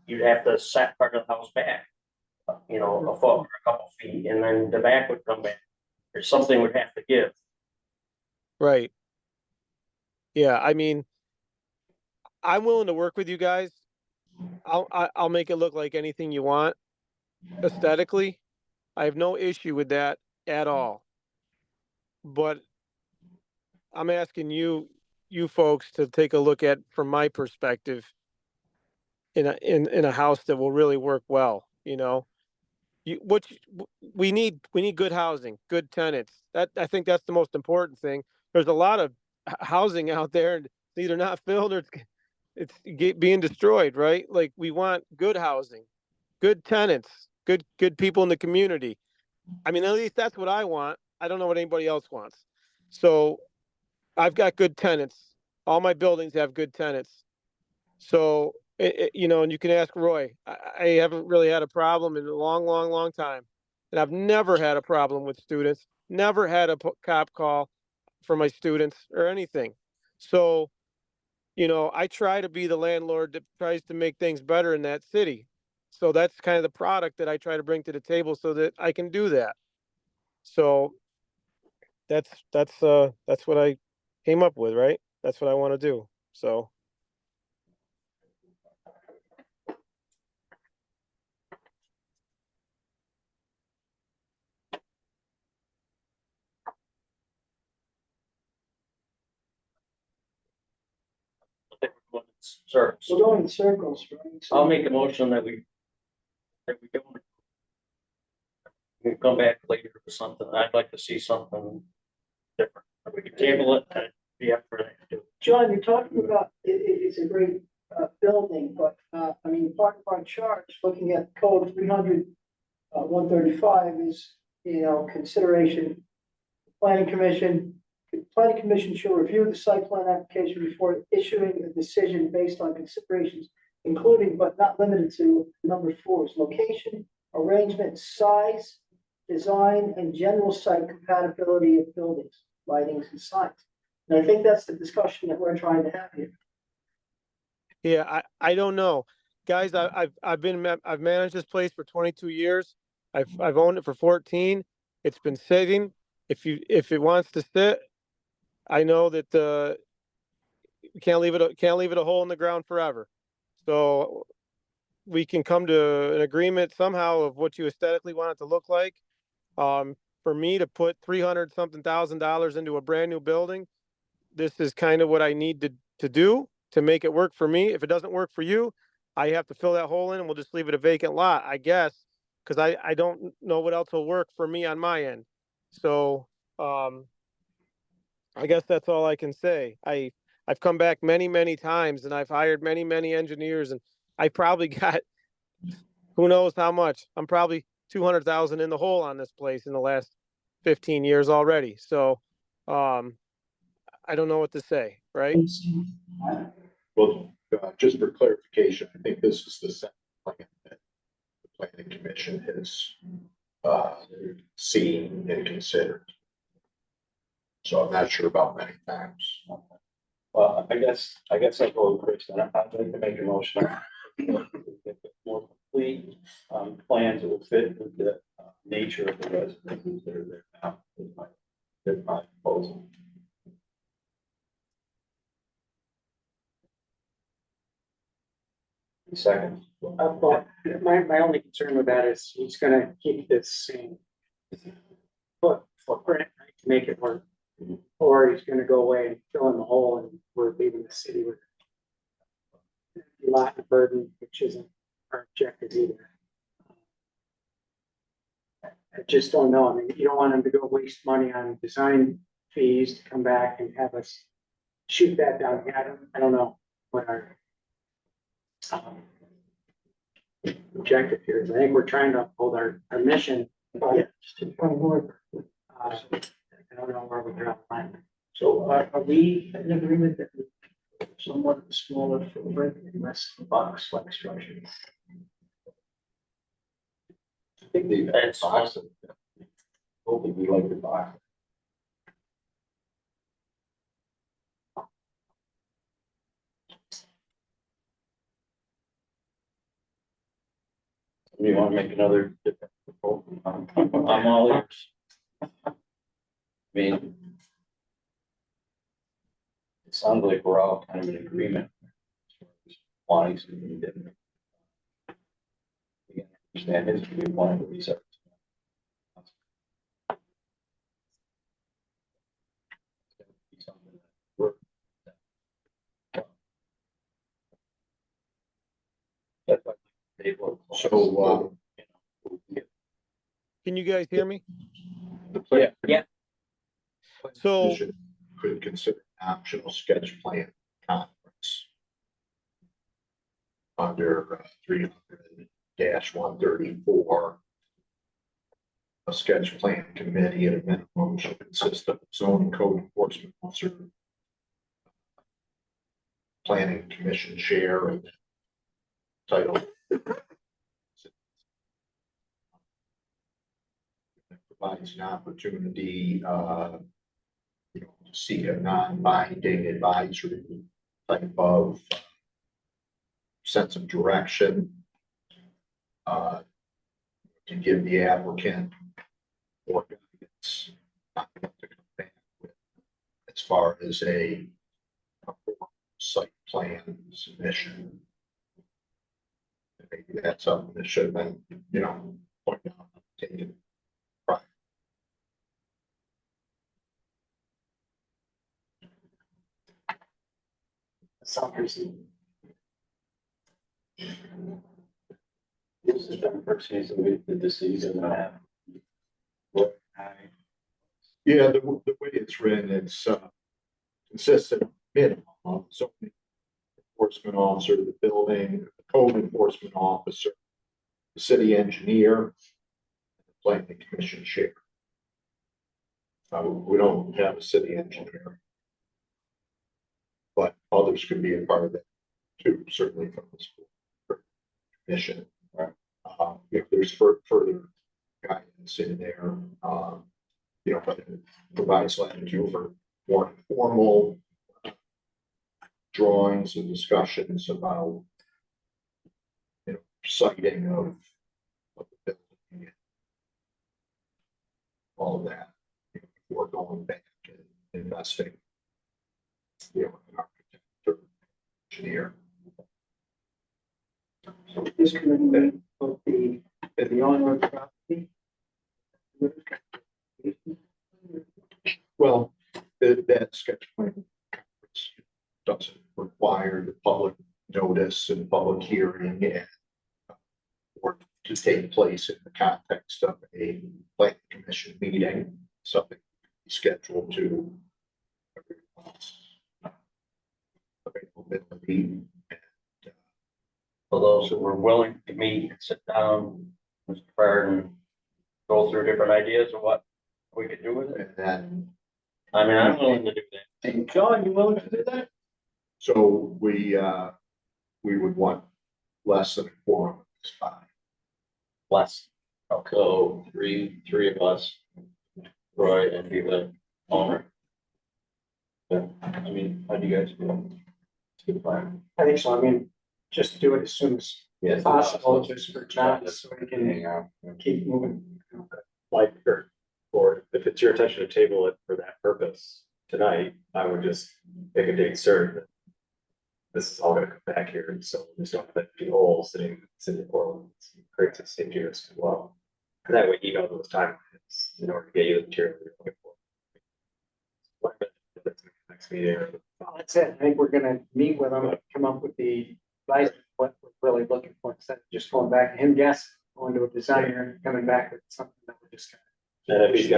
Speaker 8: you'd have to set part of the house back, you know, a foot or a couple feet, and then the back would come back. Or something would have to give.
Speaker 11: Right. Yeah, I mean, I'm willing to work with you guys. I'll make it look like anything you want aesthetically. I have no issue with that at all. But I'm asking you folks to take a look at from my perspective in a house that will really work well, you know. We need good housing, good tenants. That I think that's the most important thing. There's a lot of housing out there and it's either not filled or it's being destroyed, right? Like we want good housing, good tenants, good people in the community. I mean, at least that's what I want. I don't know what anybody else wants. So I've got good tenants. All my buildings have good tenants. So, you know, and you can ask Roy. I haven't really had a problem in a long, long, long time. And I've never had a problem with students, never had a cop call for my students or anything. So, you know, I try to be the landlord that tries to make things better in that city. So that's kind of the product that I try to bring to the table so that I can do that. So that's what I came up with, right? That's what I want to do. So
Speaker 8: Sir,
Speaker 7: We're going in circles, right? So-
Speaker 8: I'll make a motion that we don't. We'll come back later with something. I'd like to see something different. We can table it and be up for that too.
Speaker 7: John, you're talking about, it's a great building, but I mean, part of our charge, looking at code 300, 135 is, you know, consideration. Planning commission shall review the site plan application before issuing a decision based on considerations, including but not limited to number 4 is location, arrangement, size, design, and general site compatibility of buildings, lightings, and signs. And I think that's the discussion that we're trying to have here.
Speaker 11: yeah, I don't know, guys. I've managed this place for 22 years. I've owned it for 14. It's been sitting. If it wants to sit, I know that we can't leave it a hole in the ground forever. So we can come to an agreement somehow of what you aesthetically want it to look like. For me to put 300 something $1,000 into a brand new building, this is kind of what I need to do to make it work for me. If it doesn't work for you, I have to fill that hole in and we'll just leave it a vacant lot, I guess, because I don't know what else will work for me on my end. So, I guess that's all I can say. I've come back many, many times and I've hired many, many engineers and I probably got who knows how much. I'm probably 200,000 in the hole on this place in the last 15 years already. So, I don't know what to say, right?
Speaker 10: Well, just for clarification, I think this is the second plan that the planning commission has seen and considered. So I'm not sure about many times.
Speaker 3: Well, I guess I'll go with Chris, and I'd like to make a motion. More complete, plans that will fit with the nature of the residences that are there now. Is my proposal. Second.
Speaker 13: Well, my only concern with that is he's gonna keep this same footprint to make it work. Or he's gonna go away and fill in the hole and we're leaving the city with a lot of burden, which isn't our objective either. I just don't know. I mean, you don't want him to go waste money on design fees to come back and have us shoot that down. I don't know what our objective here is. I think we're trying to uphold our mission. But it's just trying to work. I don't know where we draw the line.
Speaker 7: So are we in agreement that somewhat smaller footprint and less box like structure?
Speaker 10: I think the
Speaker 8: That's
Speaker 10: box. Hopefully we like the box.
Speaker 8: You want to make another different proposal? I'm all ears. I mean, it sounds like we're all kind of in agreement. Wanting something different. You can understand his view, wanting to research.
Speaker 10: So,
Speaker 11: Can you guys hear me?
Speaker 10: the plan.
Speaker 8: Yeah.
Speaker 11: So,
Speaker 10: Commission could consider optional sketch plan conference under 300-134 a sketch plan committee at a minimum should consist of zoning code enforcement officer, planning commission chair, and title. It provides an opportunity, you know, to seek a non-binding advisory type of sense of direction. To give the applicant more guidance on what to come back with as far as a site plan submission. Maybe that's something that should have been, you know, pointed out, taken.
Speaker 13: Some reason.
Speaker 8: This is the first season we did the season.
Speaker 10: Yeah, the way it's written, it's consists of minimum zoning enforcement officer, the building, the code enforcement officer, the city engineer, the planning commission chair. We don't have a city engineer, but others could be a part of it too, certainly from the school commission. If there's further guidance in there, you know, but it provides latitude for more informal drawings and discussions about, you know, siting of the building, all of that. Before going back and investing, you know, in an architect or engineer.
Speaker 7: So this committee will be the owner of the property.
Speaker 10: Well, that sketch plan doesn't require the public notice and public hearing and or to take place in the context of a planning commission meeting, something scheduled to availability.
Speaker 8: For those who were willing to meet, sit down, Mr. Fard, and go through different ideas of what we could do with it.
Speaker 10: And then,
Speaker 8: I mean, I'm willing to do that.
Speaker 5: And John, you willing to do that?
Speaker 10: so we would want less than a quorum at this time.
Speaker 8: Less. So three of us, Roy and be the owner. Yeah, I mean, how do you guys feel? It's a good plan.
Speaker 13: I think so. I mean, just do it as soon as
Speaker 8: Yes.
Speaker 13: possible, just for John, so we can keep moving.
Speaker 9: Like, or if it's your intention to table it for that purpose tonight, I would just pick a date certain. This is all gonna come back here, and so we just don't have that big hole sitting in Portland, creates a safety risk as well. And that way you know those timelines in order to get you the material you're looking for. Next meeting.
Speaker 13: Well, that's it. I think we're gonna meet with him, come up with the advice, what we're really looking for, instead of just going back to him guess, going to a designer and coming back with something that we're just
Speaker 9: And if he's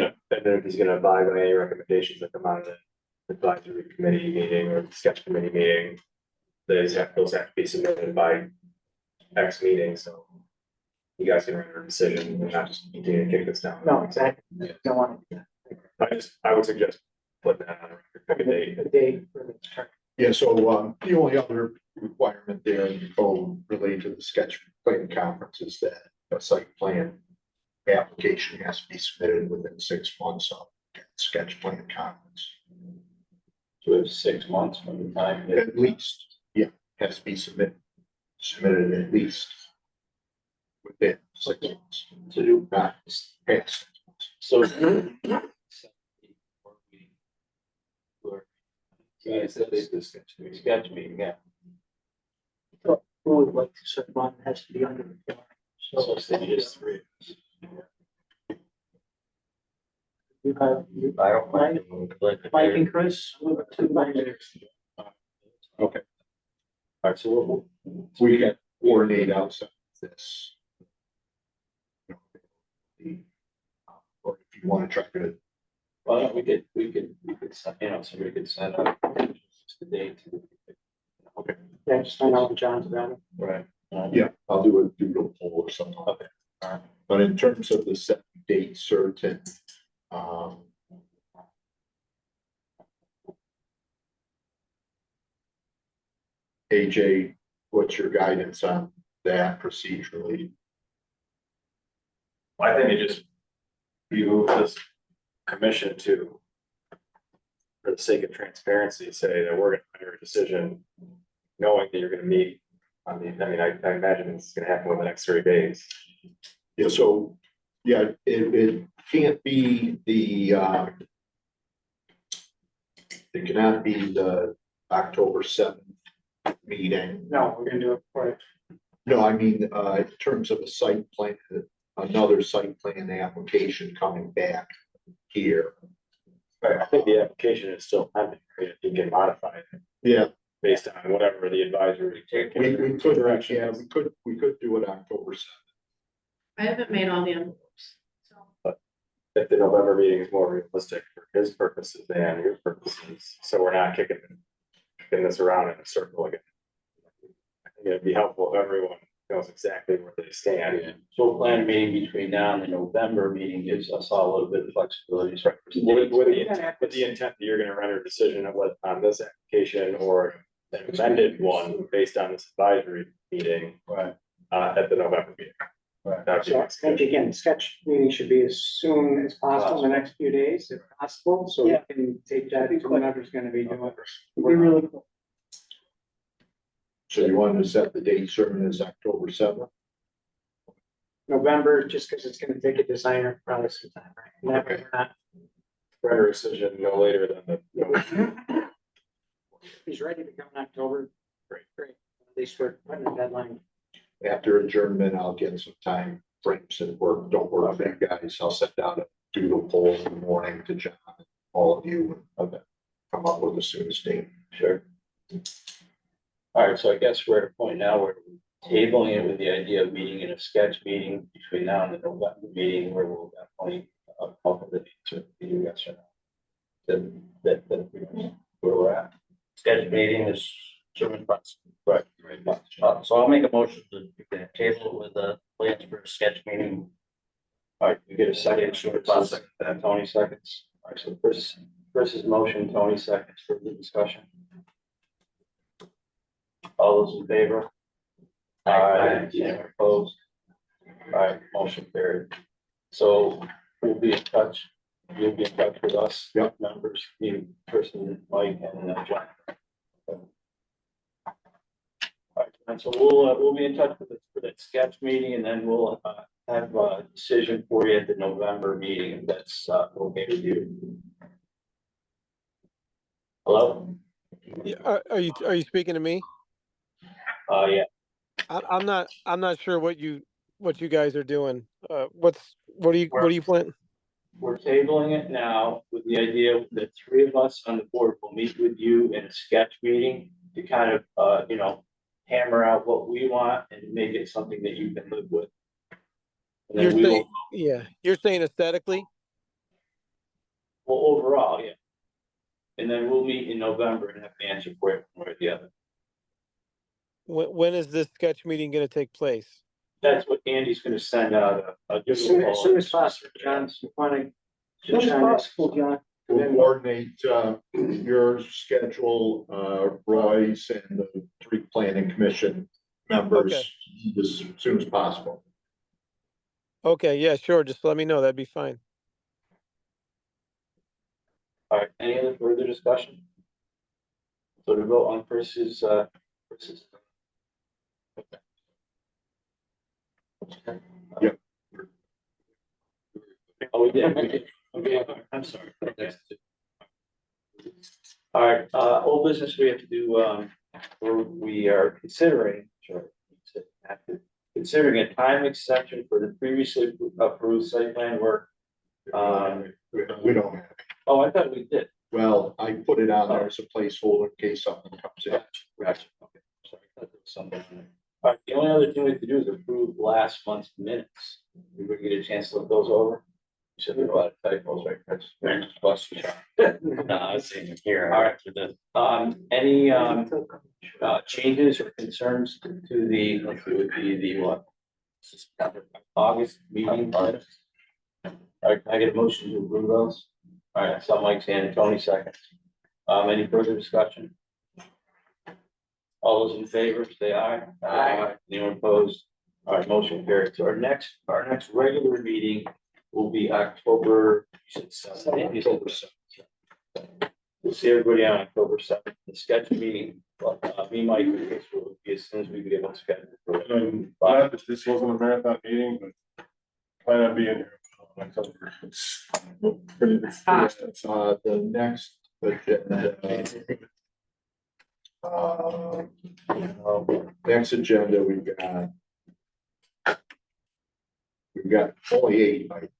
Speaker 9: gonna abide by any recommendations that come out of the advisory committee meeting or sketch committee meeting, those have to be submitted by X meeting, so you guys can render a decision and not just continue to kick this down.
Speaker 13: No, exactly. Don't want to.
Speaker 9: I would suggest putting that on a record, pick a date.
Speaker 13: A date for the turn.
Speaker 10: Yeah, so the only other requirement there in the code related to the sketch plan conference is that a site plan application has to be submitted within 6 months of sketch plan conference.
Speaker 8: So we have 6 months from the time.
Speaker 10: At least, yeah, has to be submitted at least within 6 months to do not past.
Speaker 8: So. Yes, this is sketch meeting, yeah.
Speaker 7: Who would like to serve on has to be under the floor.
Speaker 8: So it's just 3.
Speaker 7: You have, you,
Speaker 8: I don't mind.
Speaker 7: Mike and Chris, move it to Mike.
Speaker 10: Okay,
Speaker 9: All right, so
Speaker 10: we can coordinate outside of this. Or if you want to try to.
Speaker 8: Well, we could, you know, somebody could set up just the date.
Speaker 10: Okay.
Speaker 13: Yeah, just find out what John's about.
Speaker 8: Right.
Speaker 10: Yeah, I'll do a doodle poll or something.
Speaker 8: Okay.
Speaker 10: But in terms of the 7 date certain. Um, AJ, what's your guidance on that procedurally?
Speaker 9: I think it just behooves this commission to, for the sake of transparency, say that we're gonna render a decision knowing that you're gonna meet. I mean, I imagine it's gonna happen within the next 3 days.
Speaker 10: Yeah, so, yeah, it can't be it cannot be the October 7th meeting.
Speaker 13: No, we're gonna do it for
Speaker 10: No, I mean, in terms of a site plan, another site plan application coming back here.
Speaker 9: But I think the application is still pending, right? You can modify it
Speaker 10: Yeah,
Speaker 9: based on whatever the advisory.
Speaker 10: we could, yeah, we could do it October 7th.
Speaker 2: I haven't made all the envelopes, so.
Speaker 9: If the November meeting is more realistic for his purposes than your purposes, so we're not kicking this around in a circle again. I think it'd be helpful if everyone knows exactly where they stand.
Speaker 3: So we'll plan a meeting between now and the November meeting gives us all a little bit of flexibility.
Speaker 9: Right. With the intent that you're gonna render a decision on this application or an amended one based on this advisory meeting.
Speaker 3: Right.
Speaker 9: At the November meeting. That'd be
Speaker 13: So
Speaker 9: my
Speaker 13: I think again, sketch meeting should be as soon as possible in the next few days, if possible, so we
Speaker 7: Yeah.
Speaker 13: can take that to whoever's gonna be doing.
Speaker 7: It'd be really cool.
Speaker 10: So you want to set the date certain as October 7th?
Speaker 13: November, just because it's gonna take a designer probably some time, right? And that way we're not,
Speaker 9: Render a decision no later than the.
Speaker 13: he's ready to go in October. Great. At least we're putting a deadline.
Speaker 10: After adjournment, I'll get some time frames and don't work for you guys. I'll send out a doodle poll in the morning to John, and all of you, and come up with the soonest date.
Speaker 3: Sure. All right, so I guess we're at a point now where we're tabling it with the idea of meeting in a sketch meeting between now and the November meeting where we'll definitely cover the answer to you yes or no. That where we're at.
Speaker 8: Scheduled meeting is soon as possible.
Speaker 3: Right.
Speaker 8: So I'll make a motion to table with the plans for a sketch meeting.
Speaker 3: All right, we get a second, short second, that Tony seconds. All right, so Chris's motion, Tony seconds for the discussion. All those in favor? Aye. Any opposed? All right, motion carried. So we'll be in touch. You'll be in touch with us.
Speaker 10: Yep.
Speaker 3: Members, you, person, Mike and John. All right, and so we'll be in touch for that sketch meeting and then we'll have a decision for you at the November meeting if that's okay with you. Hello?
Speaker 11: Yeah, are you speaking to me?
Speaker 3: Yeah.
Speaker 11: I'm not sure what you guys are doing. What are you planning?
Speaker 3: We're tabling it now with the idea that 3 of us on the board will meet with you in a sketch meeting to kind of, hammer out what we want and make it something that you can live with. And then
Speaker 11: You're saying aesthetically?
Speaker 3: Well, overall, yeah. And then we'll meet in November and have an answer for it one way or the other.
Speaker 11: When is this sketch meeting going to take place?
Speaker 3: That's what Andy's gonna send out a.
Speaker 13: As soon as possible, John, so funny.
Speaker 7: As soon as possible, John.
Speaker 10: We'll coordinate, your schedule, Roy's and the 3 planning commission members as soon as possible.
Speaker 11: Okay, yeah, sure. Just let me know. That'd be fine.
Speaker 3: All right, any other further discussion? So to vote on Chris's.
Speaker 10: Yep.
Speaker 3: Oh, we did. Okay, I'm sorry. All right, old business we have to do, we are considering, considering a time exception for the previously approved site plan work.
Speaker 10: We don't have.
Speaker 3: Oh, I thought we did.
Speaker 10: Well, I put it on there as a placeholder in case something comes in.
Speaker 3: Gotcha. Okay, sorry, I thought there was something on there. All right, the only other thing we have to do is approve last month's minutes. We would get a chance to look those over. So there are a lot of typos, right? That's plus.
Speaker 8: No, I was saying here.
Speaker 3: All right. Any changes or concerns to the, it would be the what? August meeting minutes? All right, can I get a motion to approve those? All right, I saw Mike's hand, Tony seconds. Any further discussion? All those in favor, say aye.
Speaker 12: Aye.
Speaker 3: Anyone opposed? All right, motion carries. So our next regular meeting will be October, you said seventh. You said
Speaker 10: October 7th.
Speaker 3: We'll see everybody on October seventh, the sketch meeting, me, Mike, and Chris will be as soon as we can get one scheduled. for it.
Speaker 1: Not that this wasn't a marathon meeting, but plan on being here. October. It's pretty,
Speaker 10: It's, the next agenda. Next agenda, we've got only 8 items.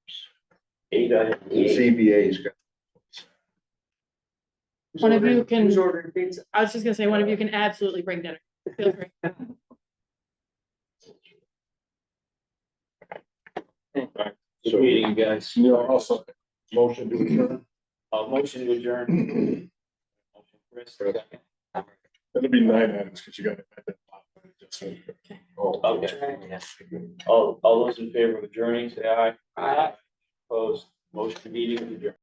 Speaker 3: 8 items.
Speaker 10: The ZBA's got.
Speaker 2: One of you can,
Speaker 13: Who's ordering pizza?
Speaker 2: I was just gonna say, one of you can absolutely bring dinner. Feel free.
Speaker 3: Good meeting, you guys.
Speaker 1: You know, also,
Speaker 10: Motion to adjourn.
Speaker 3: Motion to adjourn. Motion, Chris, second.
Speaker 1: it'll be 9 items, because you got to.
Speaker 10: Oh,
Speaker 3: Okay. All those in favor of adjourning, say aye. Aye. Opposed, motion meeting adjourned.